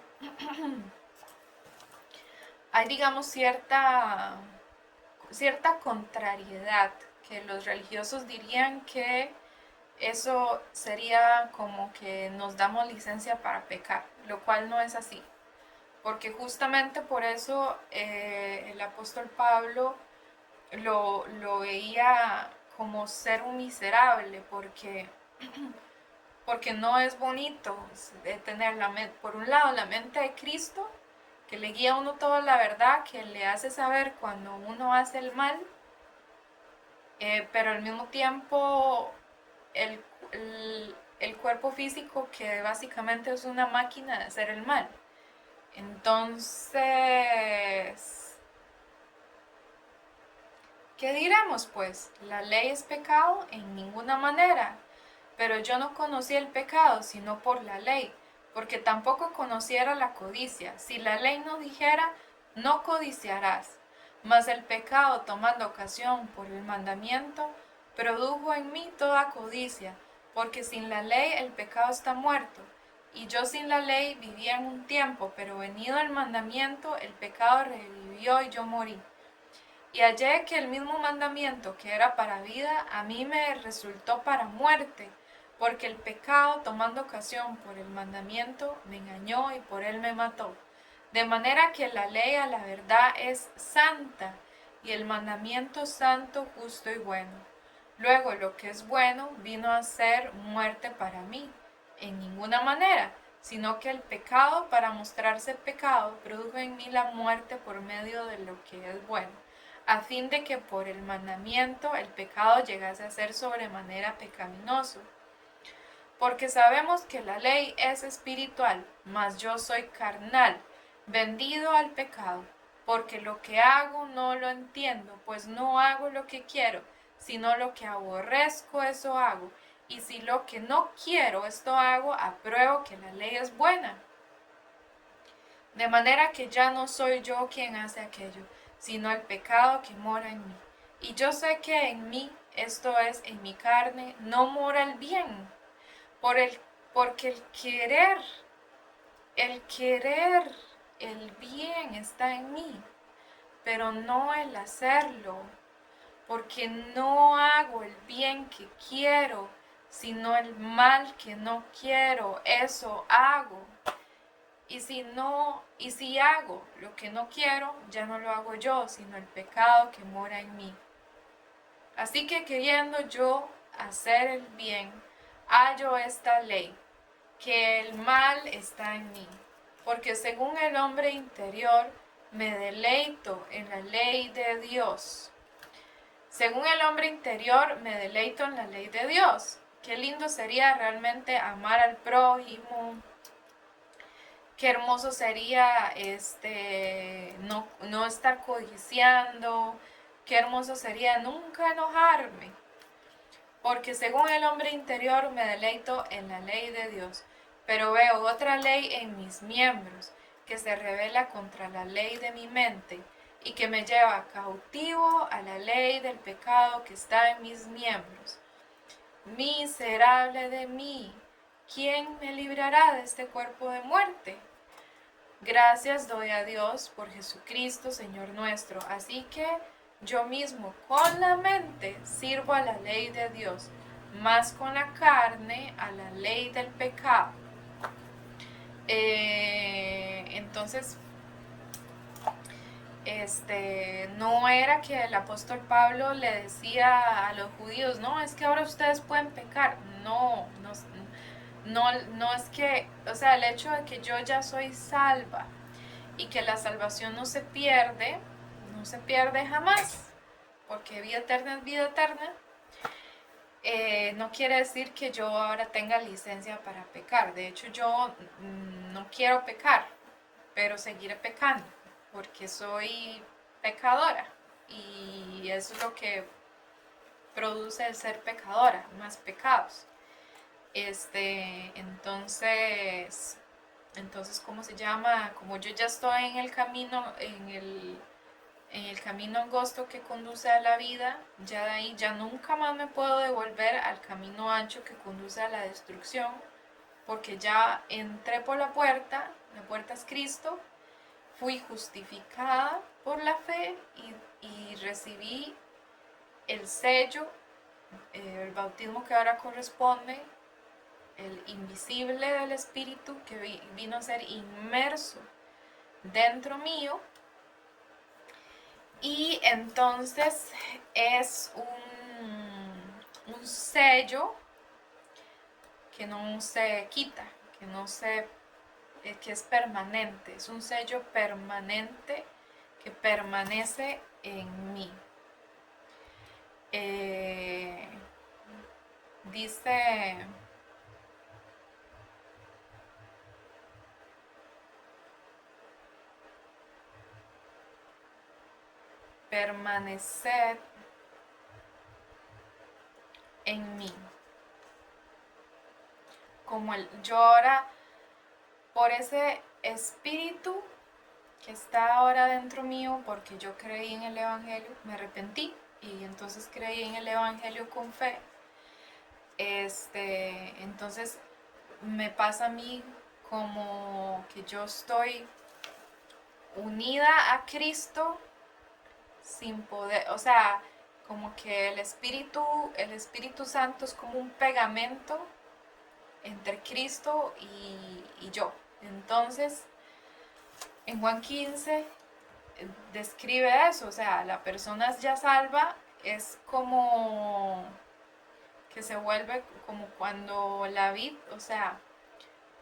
hay digamos, cierta contrariedad, que los religiosos dirían que eso sería como que nos damos licencia para pecar, lo cual no es así, porque justamente por eso el apóstol Pablo lo veía como ser un miserable, porque no es bonito tener por un lado la mente de Cristo, que le guía a uno toda la verdad, que le hace saber cuando uno hace el mal, pero al mismo tiempo el, el cuerpo físico que básicamente es una máquina de hacer el mal. Entonces, ¿qué diremos pues? La ley es pecado en ninguna manera, pero yo no conocí el pecado sino por la ley, porque tampoco conociera la codicia. Si la ley no dijera, no codiciarás. Mas el pecado, tomando ocasión por el mandamiento, produjo en mí toda codicia, porque sin la ley el pecado está muerto. Y yo sin la ley vivía en un tiempo, pero venido el mandamiento, el pecado revivió y yo morí. Y hallé que el mismo mandamiento que era para vida, a mí me resultó para muerte, porque el pecado, tomando ocasión por el mandamiento, me engañó y por él me mató. De manera que la ley a la verdad es santa, y el mandamiento santo, justo y bueno. Luego lo que es bueno vino a ser muerte para mí, en ninguna manera, sino que el pecado, para mostrarse pecado, produjo en mí la muerte por medio de lo que es bueno, a fin de que por el mandamiento el pecado llegase a ser sobremanera pecaminoso. Porque sabemos que la ley es espiritual, mas yo soy carnal, vendido al pecado, porque lo que hago no lo entiendo, pues no hago lo que quiero, sino lo que aborrezco, eso hago. Y si lo que no quiero, esto hago, apruebo que la ley es buena. De manera que ya no soy yo quien hace aquello, sino el pecado que mora en mí. Y yo sé que en mí, esto es, en mi carne, no mora el bien, por el, porque el querer, el bien está en mí, pero no el hacerlo. porque no hago el bien que quiero, sino el mal que no quiero, eso hago. Y si hago lo que no quiero, ya no lo hago yo, sino el pecado que mora en mí. Así que queriendo yo hacer el bien, hallo esta ley, que el mal está en mí, porque según el hombre interior me deleito en la ley de Dios. Según el hombre interior me deleito en la ley de Dios. Qué lindo sería realmente amar al prójimo. Qué hermoso sería no estar codiciando. Qué hermoso sería nunca enojarme. Porque según el hombre interior me deleito en la ley de Dios, pero veo otra ley en mis miembros, que se revela contra la ley de mi mente, y que me lleva cautivo a la ley del pecado que está en mis miembros. Miserable de mí, ¿quién me librará de este cuerpo de muerte? Gracias doy a Dios por Jesucristo, Señor nuestro. Así que yo mismo con la mente sirvo a la ley de Dios, más con la carne a la ley del pecado. Entonces, no era que el apóstol Pablo le decía a los judíos, no, es que ahora ustedes pueden pecar. No es que, o sea, el hecho de que yo ya soy salva y que la salvación no se pierde jamás, porque vida eterna es vida eterna, no quiere decir que yo ahora tenga licencia para pecar. De hecho, yo no quiero pecar, pero seguiré pecando, porque soy pecadora. Y eso es lo que produce el ser pecadora, más pecados. Entonces, ¿cómo se llama? Como yo ya estoy en el camino, en el camino angosto que conduce a la vida, ya de ahí ya nunca más me puedo devolver al camino ancho que conduce a la destrucción, porque ya entré por la puerta es Cristo, fui justificada por la fe y recibí el sello, el bautismo que ahora corresponde, el invisible del Espíritu que vino a ser inmerso dentro mío. Y entonces es un sello que no se quita, que es permanente, es un sello permanente que permanece en mí. Dice, permanecer en mí. Como yo ahora, por ese espíritu que está ahora dentro mío, porque yo creí en el Evangelio, me arrepentí y entonces creí en el Evangelio con fe. Entonces me pasa a mí como que yo estoy unida a Cristo sin poder, o sea, como que el Espíritu Santo es como un pegamento entre Cristo y yo. Entonces, en Juan 15 describe eso, o sea, la persona ya salva es como que se vuelve como cuando la vid, o sea,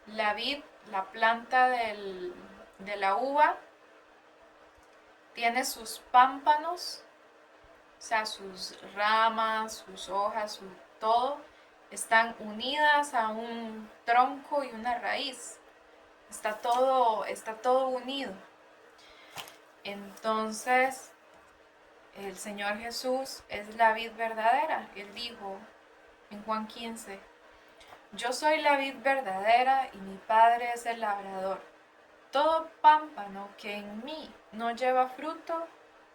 la vid, la planta de la uva, tiene sus pámpanos, o sea, sus ramas, sus hojas, todo, están unidas a un tronco y una raíz. Está todo unido. Entonces, el Señor Jesús es la vid verdadera. Él dijo en Juan 15, yo soy la vid verdadera y mi Padre es el labrador. Todo pámpano que en mí no lleva fruto,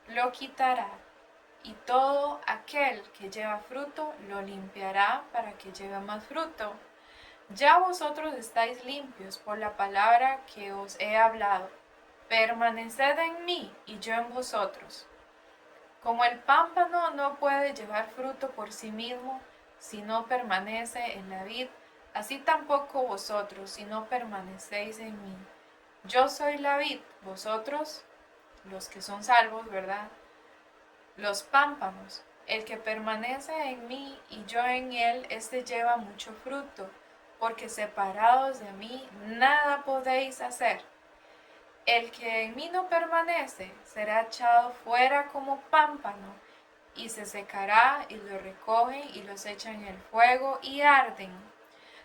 lo quitará. Y todo aquel que lleva fruto, lo limpiará para que lleve más fruto. Ya vosotros estáis limpios por la palabra que os he hablado. Permaneced en mí y yo en vosotros. Como el pámpano no puede llevar fruto por sí mismo si no permanece en la vid, así tampoco vosotros si no permanecéis en mí. Yo soy la vid, vosotros, los que son salvos, ¿verdad? Los pámpanos. El que permanece en mí y yo en él, éste lleva mucho fruto, porque separados de mí nada podéis hacer. El que en mí no permanece será echado fuera como pámpano, y se secará, y lo recogen y los echan en el fuego y arden.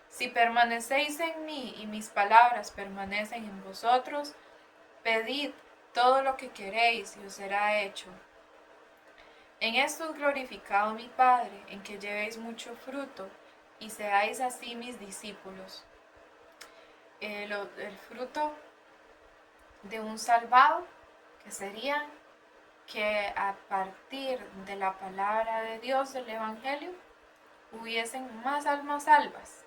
Si permanecéis en mí y mis palabras permanecen en vosotros, pedid todo lo que queréis y os será hecho. En esto es glorificado mi Padre, en que llevéis mucho fruto y seáis así mis discípulos. El fruto de un salvado, que sería que a partir de la palabra de Dios del Evangelio hubiesen más almas salvas.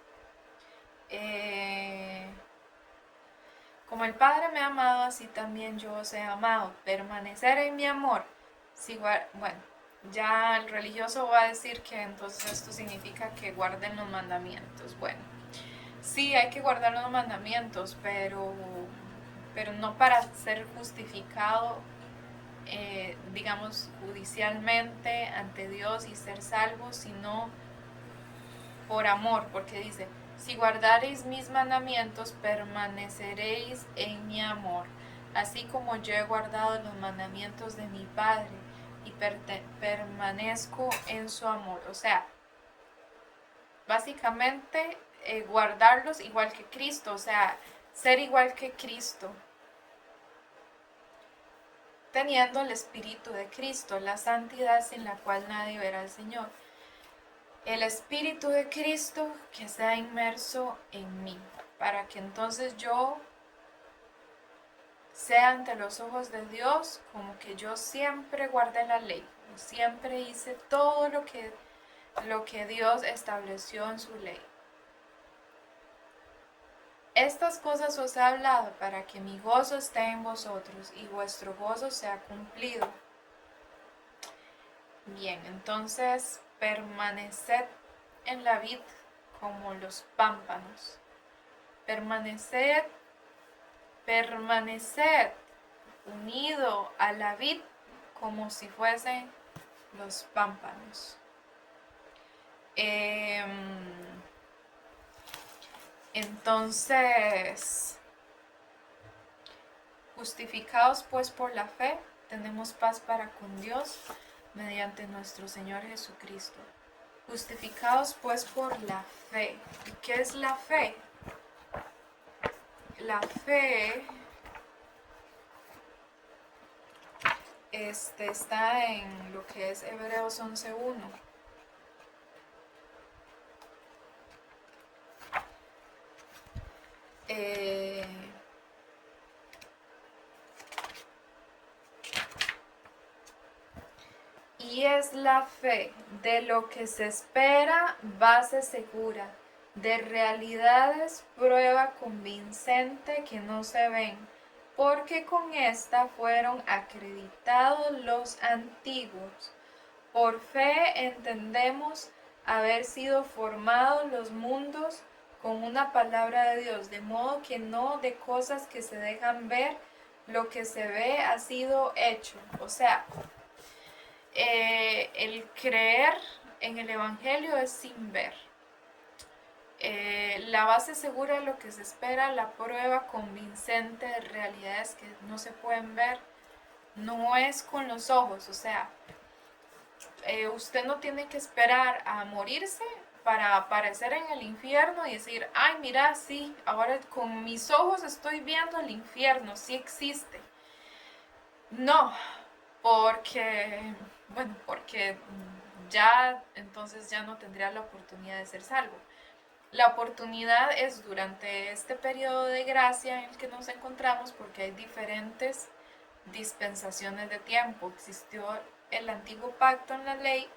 Como el Padre me ha amado, así también yo os he amado. Permanecer en mi amor. Si, bueno, ya el religioso va a decir que entonces esto significa que guarden los mandamientos. Bueno, sí hay que guardar los mandamientos, pero no para ser justificado, digamos, judicialmente ante Dios y ser salvo, sino por amor, porque dice, si guardareis mis mandamientos, permaneceréis en mi amor, así como yo he guardado los mandamientos de mi Padre y permanezco en su amor. O sea, básicamente guardarlos igual que Cristo, o sea, ser igual que Cristo, teniendo el Espíritu de Cristo, la santidad sin la cual nadie verá al Señor. El Espíritu de Cristo que sea inmerso en mí, para que entonces yo sea ante los ojos de Dios como que yo siempre guardé la ley, siempre hice todo lo que Dios estableció en su ley. Estas cosas os he hablado para que mi gozo esté en vosotros y vuestro gozo sea cumplido. Bien, entonces permaneced en la vid como los pámpanos. Permaneced unido a la vid como si fuesen los pámpanos. Entonces, justificados pues por la fe, tenemos paz para con Dios mediante nuestro Señor Jesucristo. Justificados pues por la fe. ¿Y qué es la fe? La fe está en lo que es Hebreos 11:1. Y es la fe de lo que se espera, base segura, de realidades, prueba convincente que no se ven, porque con esta fueron acreditados los antiguos. Por fe entendemos haber sido formados los mundos con una palabra de Dios, de modo que no de cosas que se dejan ver, lo que se ve ha sido hecho. O sea, el creer en el Evangelio es sin ver. La base segura de lo que se espera, la prueba convincente de realidades que no se pueden ver, no es con los ojos. O sea, usted no tiene que esperar a morirse para aparecer en el infierno y decir, ay, mira, sí, ahora con mis ojos estoy viendo el infierno, sí existe. No, porque ya entonces ya no tendría la oportunidad de ser salvo. La oportunidad es durante este periodo de gracia en el que nos encontramos, porque hay diferentes dispensaciones de tiempo. Existió el antiguo pacto en la ley,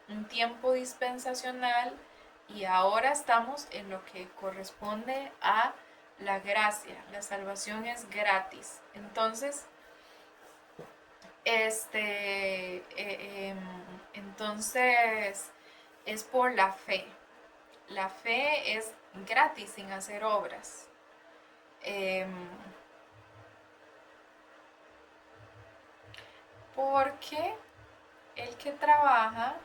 un tiempo dispensacional, y ahora estamos en lo que corresponde a la gracia. La salvación es gratis. Entonces, Entonces, es por la fe. La fe es gratis sin hacer obras. Em, Porque el que trabaja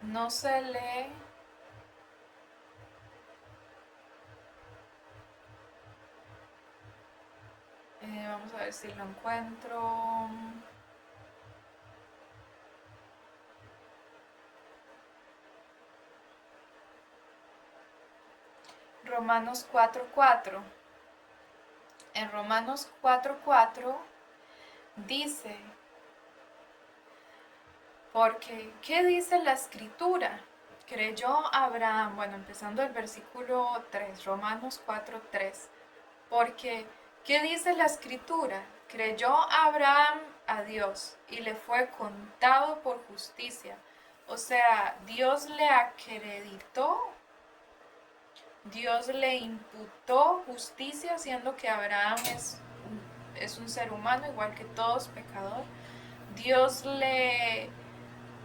no se le... vamos a ver si lo encuentro. Romanos 4:4. En Romanos 4:4 dice, porque, ¿qué dice la escritura? Creyó Abraham, bueno, empezando el versículo 3, Romanos 4:3. Porque, ¿qué dice la escritura? Creyó Abraham a Dios y le fue contado por justicia. O sea, Dios le acreditó, Dios le imputó justicia, siendo que Abraham es un ser humano igual que todos, pecador. Dios le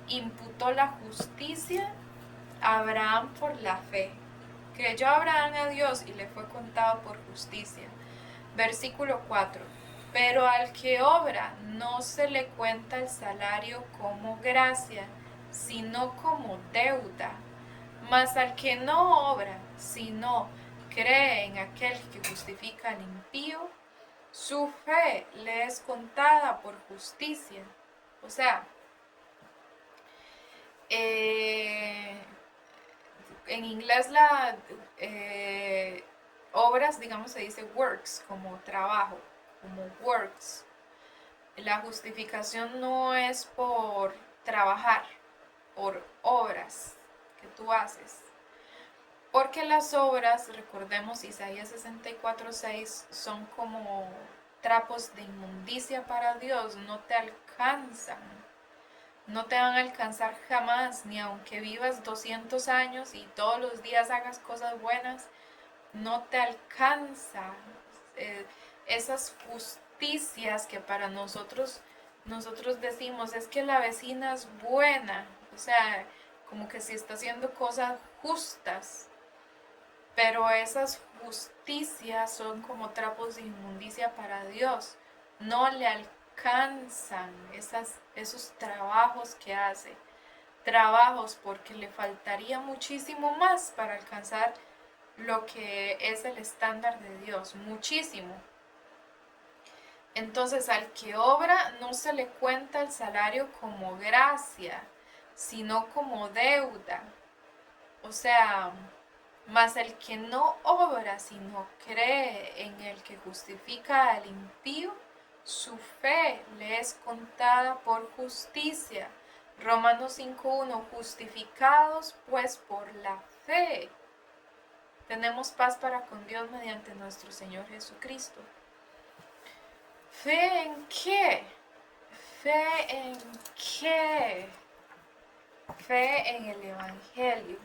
imputó la justicia a Abraham por la fe. Creyó Abraham a Dios y le fue contado por justicia. Versículo 4. Pero al que obra no se le cuenta el salario como gracia, sino como deuda. Mas al que no obra, sino cree en aquel que justifica al impío, su fe le es contada por justicia. O sea, en inglés obras, digamos, se dice works, como trabajo, como works. La justificación no es por trabajar, por obras que tú haces. Porque las obras, recordemos Isaías 64:6, son como trapos de inmundicia para Dios, no te alcanzan. No te van a alcanzar jamás, ni aunque vivas 200 años y todos los días hagas cosas buenas, no te alcanza. Esas justicias que para nosotros decimos, es que la vecina es buena, o sea, como que si está haciendo cosas justas, pero esas justicias son como trapos de inmundicia para Dios, no le alcanzan esos trabajos que hace, trabajos porque le faltaría muchísimo más para alcanzar lo que es el estándar de Dios, muchísimo. Entonces al que obra no se le cuenta el salario como gracia, sino como deuda. O sea, mas el que no obra, sino cree en el que justifica al impío, su fe le es contada por justicia. Romanos 5:1, justificados pues por la fe. Tenemos paz para con Dios mediante nuestro Señor Jesucristo. ¿Fe en qué? ¿Fe en qué? Fe en el Evangelio.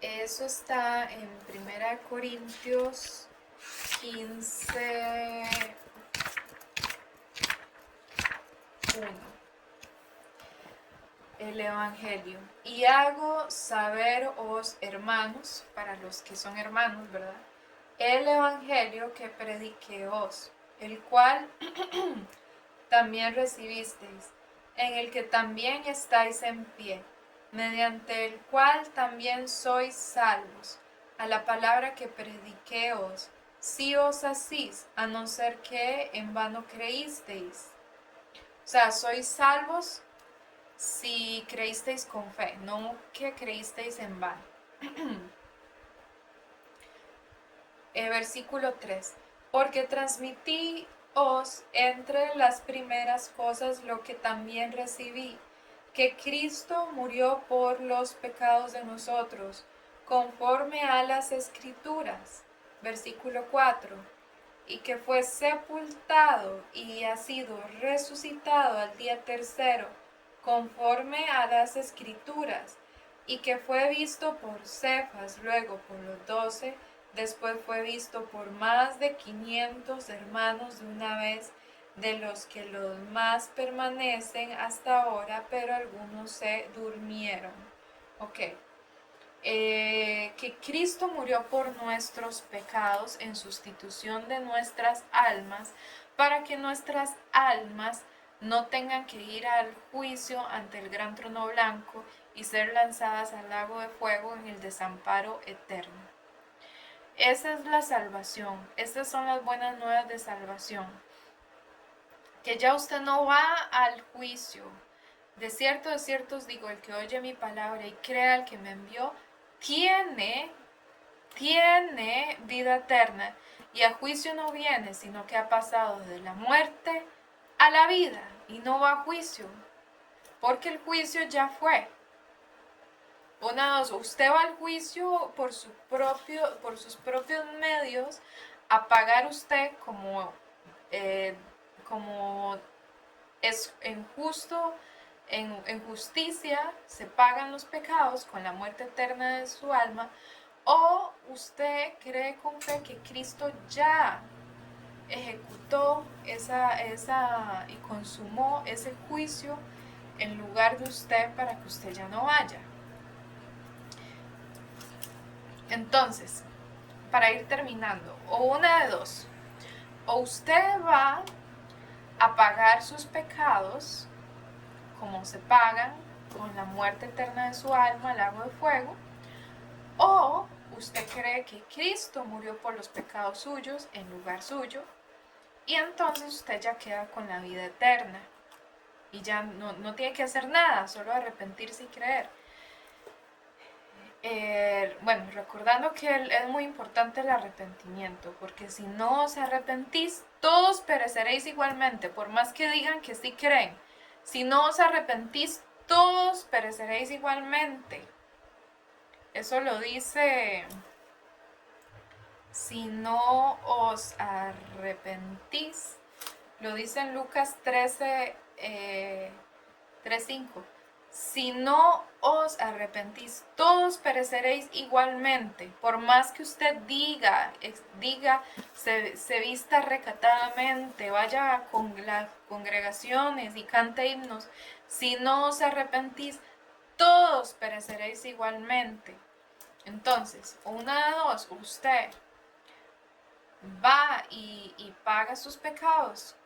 Eso está en 1 Corintios 15:1. El Evangelio. Y hago saberos, hermanos, para los que son hermanos, ¿verdad? El Evangelio que prediqueos, el cual también recibisteis, en el que también estáis en pie, mediante el cual también sois salvos, a la palabra que prediqueos, si os asís, a no ser que en vano creísteis. O sea, sois salvos si creísteis con fe, no que creísteis en vano. Versículo 3. Porque transmitíos entre las primeras cosas lo que también recibí, que Cristo murió por los pecados de nosotros, conforme a las Escrituras. Versículo 4. Y que fue sepultado y ha sido resucitado al día tercero, conforme a las Escrituras, y que fue visto por Cefas, luego por los 12, después fue visto por más de 500 hermanos de una vez, de los que los más permanecen hasta ahora, pero algunos se durmieron. Ok. Que Cristo murió por nuestros pecados en sustitución de nuestras almas, para que nuestras almas no tengan que ir al juicio ante el gran trono blanco y ser lanzadas al lago de fuego en el desamparo eterno. Esa es la salvación, estas son las buenas nuevas de salvación, que ya usted no va al juicio. De cierto os digo, el que oye mi palabra y crea al que me envió, tiene vida eterna, y a juicio no viene, sino que ha pasado de la muerte a la vida, y no va a juicio, porque el juicio ya fue. Usted va al juicio por sus propios medios, a pagar usted como es injusto, en justicia se pagan los pecados con la muerte eterna de su alma, o usted cree con fe que Cristo ya ejecutó y consumó ese juicio en lugar de usted para que usted ya no vaya. Entonces, para ir terminando, o una de dos, o usted va a pagar sus pecados como se pagan con la muerte eterna de su alma, al lago de fuego, o usted cree que Cristo murió por los pecados suyos en lugar suyo, y entonces usted ya queda con la vida eterna y ya no tiene que hacer nada, solo arrepentirse y creer. Bueno, recordando que es muy importante el arrepentimiento, porque si no os arrepentís, todos pereceréis igualmente, por más que digan que sí creen. Si no os arrepentís, todos pereceréis igualmente. Eso lo dice, si no os arrepentís, lo dice en Lucas 13, 3:5. Si no os arrepentís, todos pereceréis igualmente. Por más que usted diga, se vista recatadamente, vaya con las congregaciones y cante himnos, si no os arrepentís, todos pereceréis igualmente. Entonces, una de dos, usted va y paga sus pecados,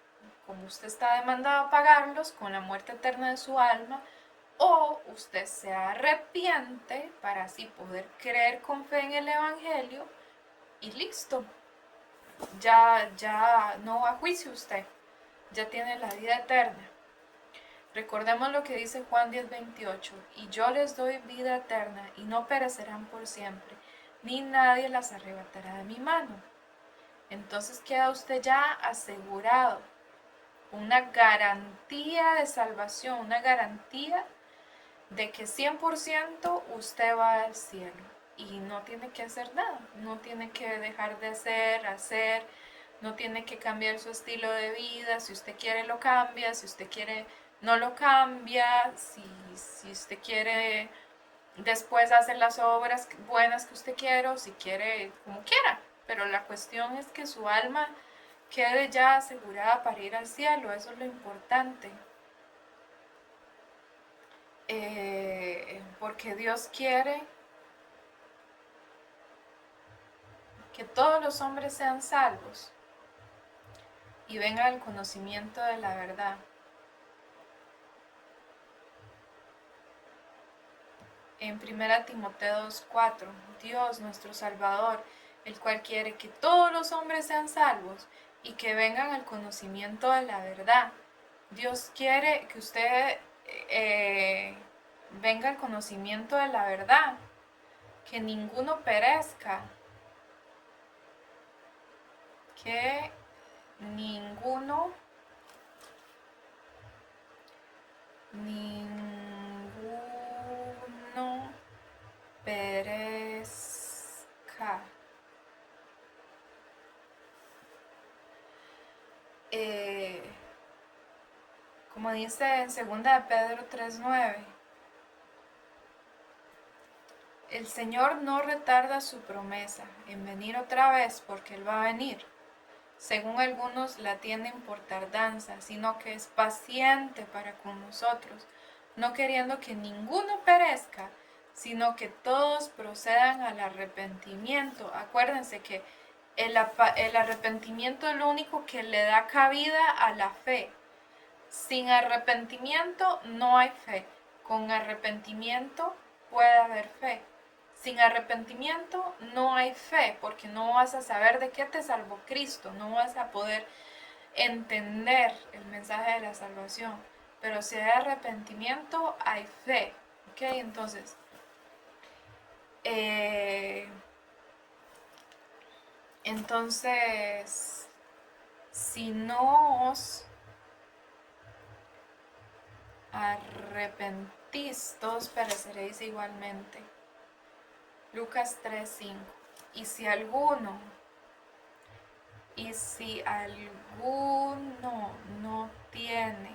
como usted está demandado a pagarlos, con la muerte eterna de su alma, o usted se arrepiente para así poder creer con fe en el Evangelio y listo. Ya no va a juicio usted, ya tiene la vida eterna. Recordemos lo que dice Juan 10:28, y yo les doy vida eterna y no perecerán por siempre, ni nadie las arrebatará de mi mano. Entonces queda usted ya asegurado, una garantía de salvación, una garantía de que 100% usted va al cielo y no tiene que hacer nada, no tiene que dejar de hacer, no tiene que cambiar su estilo de vida. Si usted quiere lo cambia, si usted quiere no lo cambia, si usted quiere después hacer las obras buenas que usted quiere, o si quiere como quiera, pero la cuestión es que su alma quede ya asegurada para ir al cielo. Eso es lo importante. Porque Dios quiere que todos los hombres sean salvos y vengan al conocimiento de la verdad. En 1 Timoteo 2:4, Dios nuestro Salvador, el cual quiere que todos los hombres sean salvos y que vengan al conocimiento de la verdad. Dios quiere que usted venga al conocimiento de la verdad, que ninguno perezca, que ninguno perezca. Como dice en 2 de Pedro 3:9, el Señor no retarda su promesa en venir otra vez, porque Él va a venir. Según algunos la tienen por tardanza, sino que es paciente para con nosotros, no queriendo que ninguno perezca, sino que todos procedan al arrepentimiento. Acuérdense que el arrepentimiento es lo único que le da cabida a la fe. Sin arrepentimiento no hay fe. Con arrepentimiento puede haber fe. Sin arrepentimiento no hay fe, porque no vas a saber de qué te salvó Cristo, no vas a poder entender el mensaje de la salvación. Pero si hay arrepentimiento, hay fe. ¿Ok? Entonces, si no os arrepentís, todos pereceréis igualmente. Lucas 3:5. Y si alguno no tiene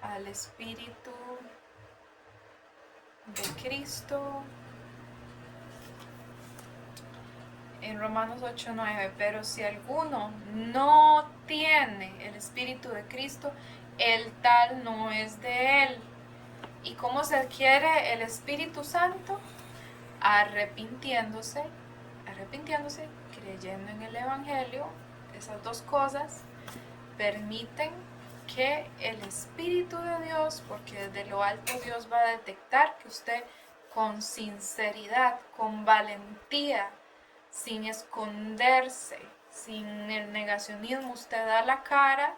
al Espíritu de Cristo, en Romanos 8:9, pero si alguno no tiene el Espíritu de Cristo, el tal no es de él. ¿Y cómo se adquiere el Espíritu Santo? Arrepintiéndose, creyendo en el Evangelio. Esas dos cosas permiten que el Espíritu de Dios, porque desde lo alto Dios va a detectar que usted con sinceridad, con valentía, sin esconderse, sin el negacionismo, usted da la cara,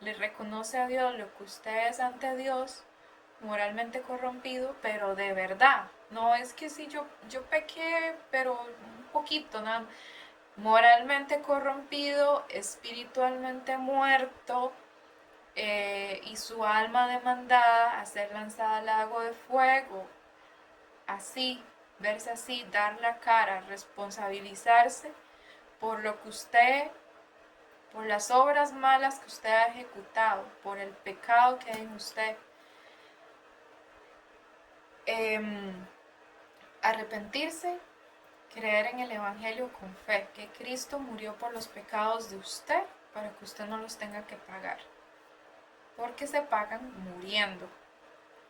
le reconoce a Dios lo que usted es ante Dios, moralmente corrompido, pero de verdad. No es que si yo pequé, pero un poquito, nada. Moralmente corrompido, espiritualmente muerto, y su alma demandada a ser lanzada al lago de fuego. Así, verse así, dar la cara, responsabilizarse por lo que usted, por las obras malas que usted ha ejecutado, por el pecado que hay en usted. Arrepentirse, creer en el Evangelio con fe, que Cristo murió por los pecados de usted para que usted no los tenga que pagar. Porque se pagan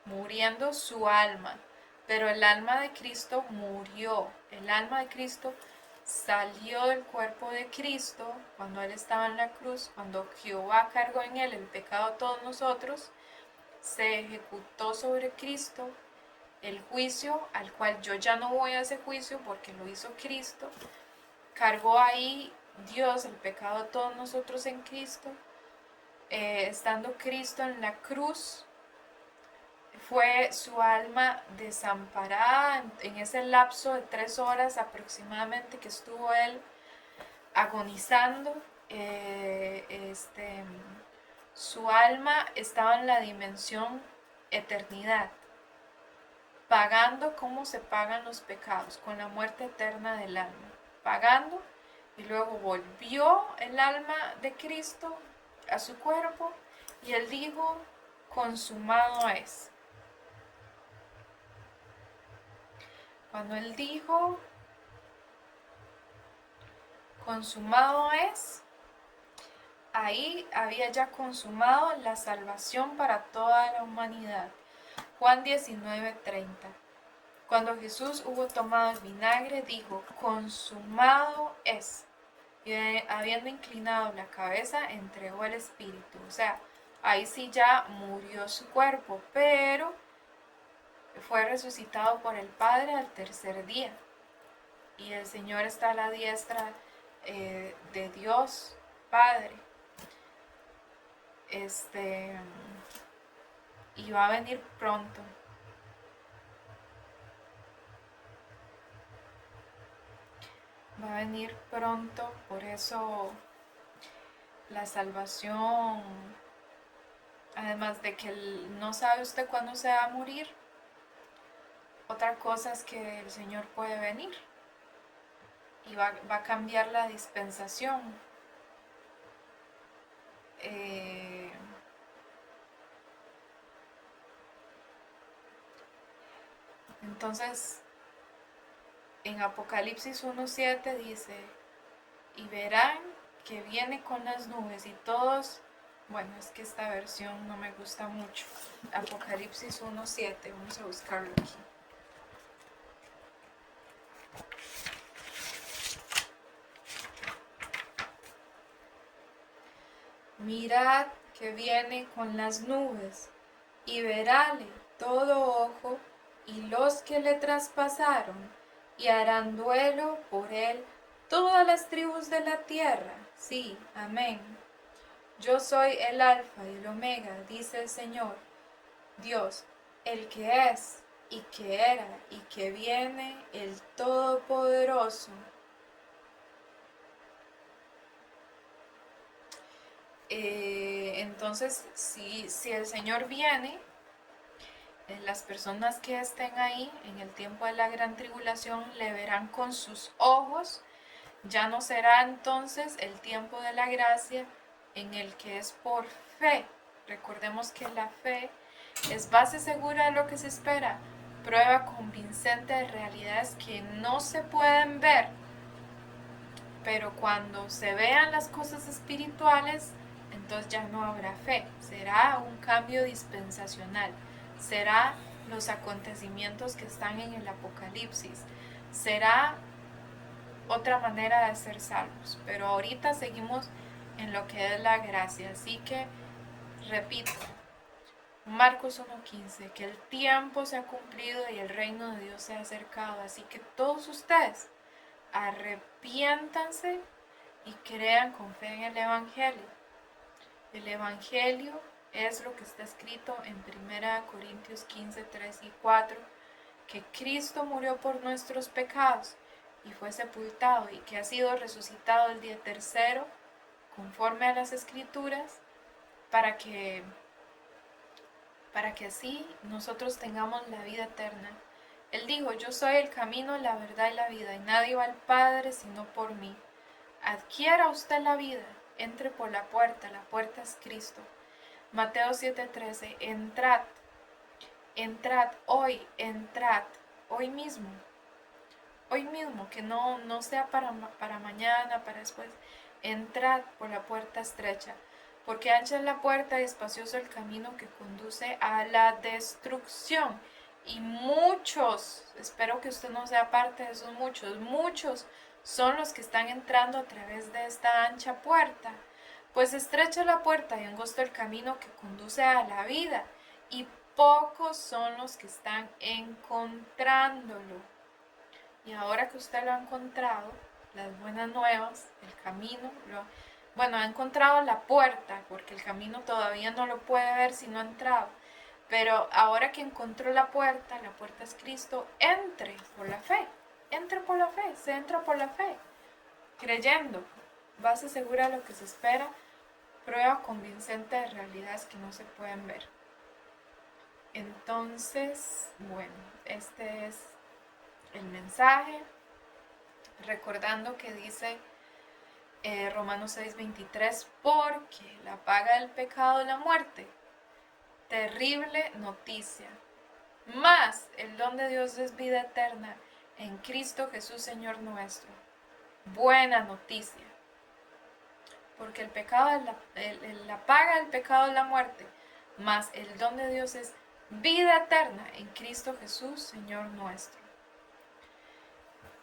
muriendo su alma. Pero el alma de Cristo murió. El alma de Cristo salió del cuerpo de Cristo cuando Él estaba en la cruz, cuando Jehová cargó en Él el pecado de todos nosotros. Se ejecutó sobre Cristo el juicio, al cual yo ya no voy a ese juicio porque lo hizo Cristo. Cargó ahí Dios el pecado de todos nosotros en Cristo. Estando Cristo en la cruz, fue su alma desamparada en ese lapso de 3 horas aproximadamente que estuvo él agonizando. Su alma estaba en la dimensión eternidad, pagando como se pagan los pecados, con la muerte eterna del alma, pagando, y luego volvió el alma de Cristo a su cuerpo y él dijo, consumado es. Cuando él dijo, consumado es, ahí había ya consumado la salvación para toda la humanidad. Juan 19:30. Cuando Jesús hubo tomado el vinagre, dijo, consumado es. Y habiendo inclinado la cabeza, entregó el espíritu. O sea, ahí sí ya murió su cuerpo, pero fue resucitado por el Padre al tercer día. Y el Señor está a la diestra de Dios Padre. Y va a venir pronto. Va a venir pronto, por eso la salvación, además de que no sabe usted cuándo se va a morir, otra cosa es que el Señor puede venir y va a cambiar la dispensación. Entonces, en Apocalipsis 1:7 dice, y verán que viene con las nubes y todos, bueno, es que esta versión no me gusta mucho. Apocalipsis 1:7, vamos a buscarlo aquí. Mirad que viene con las nubes, y verále todo ojo, y los que le traspasaron, y harán duelo por él todas las tribus de la tierra. Sí, amén. Yo soy el Alfa y el Omega, dice el Señor, Dios, el que es, y que era, y que viene, el Todopoderoso. Entonces, si el Señor viene, las personas que estén ahí en el tiempo de la gran tribulación le verán con sus ojos. Ya no será entonces el tiempo de la gracia en el que es por fe. Recordemos que la fe es base segura de lo que se espera, prueba convincente de realidades que no se pueden ver. Pero cuando se vean las cosas espirituales, entonces ya no habrá fe. Será un cambio dispensacional. Será los acontecimientos que están en el Apocalipsis. Será otra manera de ser salvos. Pero ahorita seguimos en lo que es la gracia. Así que, repito, Marcos 1:15, que el tiempo se ha cumplido y el reino de Dios se ha acercado. Así que todos ustedes arrepiéntanse y crean con fe en el Evangelio. El Evangelio es lo que está escrito en 1 Corintios 15, 3 y 4, que Cristo murió por nuestros pecados y fue sepultado y que ha sido resucitado el día tercero, conforme a las Escrituras, para que así nosotros tengamos la vida eterna. Él dijo, yo soy el camino, la verdad y la vida, y nadie va al Padre sino por mí. Adquiera usted la vida, entre por la puerta es Cristo. Mateo 7:13, entrad hoy mismo, que no sea para mañana, para después. Entrad por la puerta estrecha, porque ancha es la puerta y espacioso el camino que conduce a la destrucción. Y muchos, espero que usted no sea parte de esos muchos son los que están entrando a través de esta ancha puerta. Pues estrecha la puerta y angosto el camino que conduce a la vida, y pocos son los que están encontrándolo. Y ahora que usted lo ha encontrado, las buenas nuevas, el camino, ha encontrado la puerta, porque el camino todavía no lo puede ver si no ha entrado. Pero ahora que encontró la puerta es Cristo, entre por la fe. Entre por la fe, se entra por la fe, creyendo, base segura de lo que se espera, prueba convincente de realidades que no se pueden ver. Entonces, bueno, este es el mensaje, recordando que dice Romanos 6:23, porque la paga del pecado es la muerte. Terrible noticia. Mas el don de Dios es vida eterna en Cristo Jesús, Señor nuestro. Buena noticia. Porque el pecado la paga del pecado es la muerte. Mas el don de Dios es vida eterna en Cristo Jesús, Señor nuestro.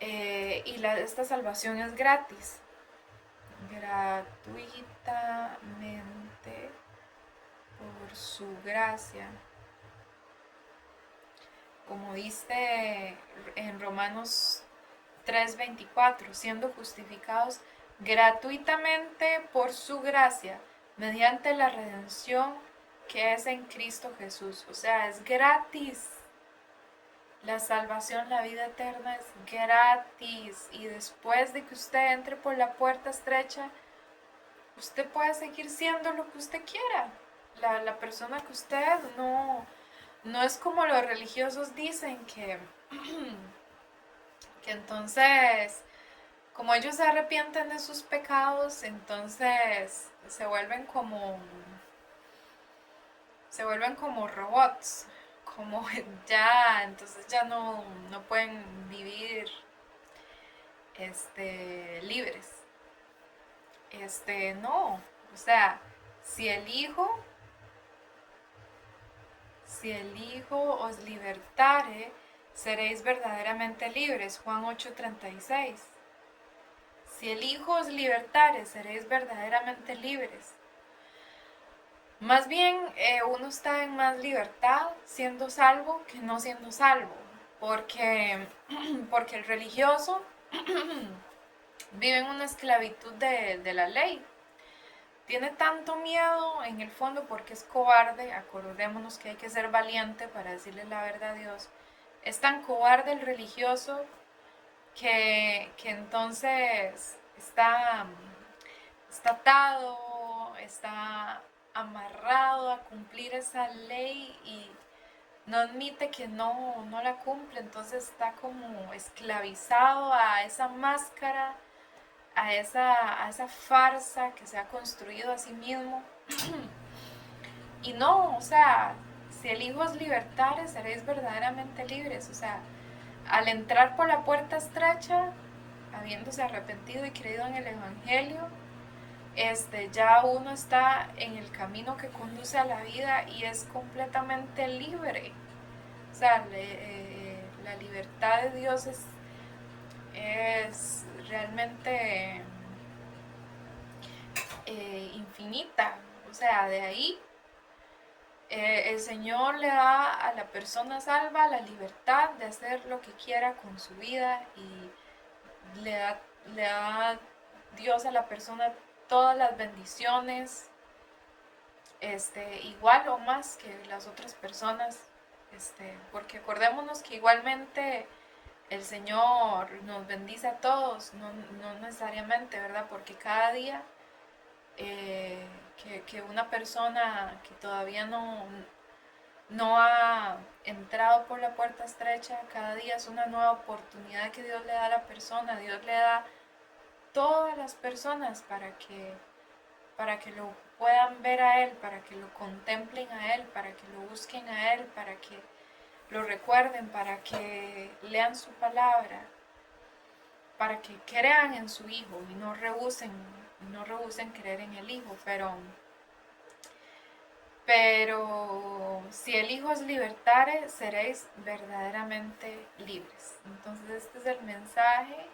Esta salvación es gratis. Gratuitamente por su gracia. Como dice en Romanos 3:24, siendo justificados gratuitamente por su gracia, mediante la redención que es en Cristo Jesús. O sea, es gratis. La salvación, la vida eterna es gratis. Y después de que usted entre por la puerta estrecha, usted puede seguir siendo lo que usted quiera. La persona que usted no es como los religiosos dicen que entonces, como ellos se arrepienten de sus pecados, entonces se vuelven como robots, como ya, entonces ya no pueden vivir libres. No, o sea, si el Hijo, si el Hijo os libertare, seréis verdaderamente libres. Juan 8:36. Si el Hijo os libertare, seréis verdaderamente libres. Más bien, uno está en más libertad siendo salvo que no siendo salvo, porque, porque el religioso vive en una esclavitud de la ley. Tiene tanto miedo en el fondo porque es cobarde. Acordémonos que hay que ser valiente para decirle la verdad a Dios. Es tan cobarde el religioso que entonces está atado, está amarrado a cumplir esa ley y no admite que no la cumple, entonces está como esclavizado a esa máscara, a esa farsa que se ha construido a sí mismo. Y no, o sea, si el Hijo os libertare, seréis verdaderamente libres. O sea, al entrar por la puerta estrecha, habiéndose arrepentido y creído en el Evangelio, ya uno está en el camino que conduce a la vida y es completamente libre. O sea, la libertad de Dios es realmente infinita. O sea, de ahí el Señor le da a la persona salva la libertad de hacer lo que quiera con su vida y le da Dios a la persona todas las bendiciones, igual o más que las otras personas, porque acordémonos que igualmente el Señor nos bendice a todos, no necesariamente, ¿verdad? Porque cada día que una persona que todavía no ha entrado por la puerta estrecha, cada día es una nueva oportunidad que Dios le da a la persona. Dios le da todas las personas para que lo puedan ver a Él, para que lo contemplen a Él, para que lo busquen a Él, para que lo recuerden, para que lean su palabra, para que crean en su Hijo y no rehúsen creer en el Hijo. Pero si el Hijo os libertare, seréis verdaderamente libres. Entonces este es el mensaje,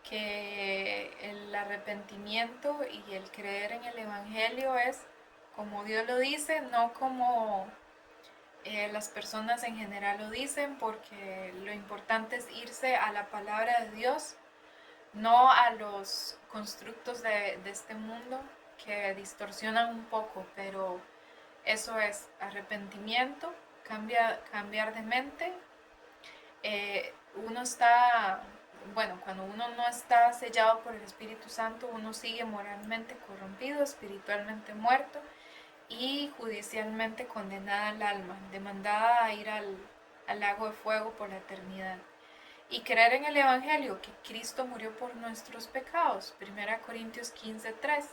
que el arrepentimiento y el creer en el Evangelio es como Dios lo dice, no como las personas en general lo dicen, porque lo importante es irse a la palabra de Dios, no a los constructos de este mundo que distorsionan un poco, pero eso es arrepentimiento, cambiar de mente. Uno está, bueno, cuando uno no está sellado por el Espíritu Santo, uno sigue moralmente corrompido, espiritualmente muerto y judicialmente condenada al alma, demandada a ir al lago de fuego por la eternidad. Y creer en el Evangelio, que Cristo murió por nuestros pecados, 1 Corintios 15:3.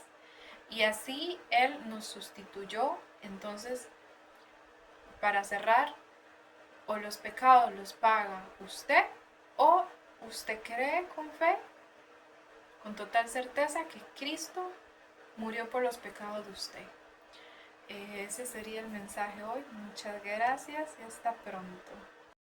Y así Él nos sustituyó. Entonces, para cerrar, o los pecados los paga usted, o usted cree con fe, con total certeza, que Cristo murió por los pecados de usted. Ese sería el mensaje hoy. Muchas gracias y hasta pronto.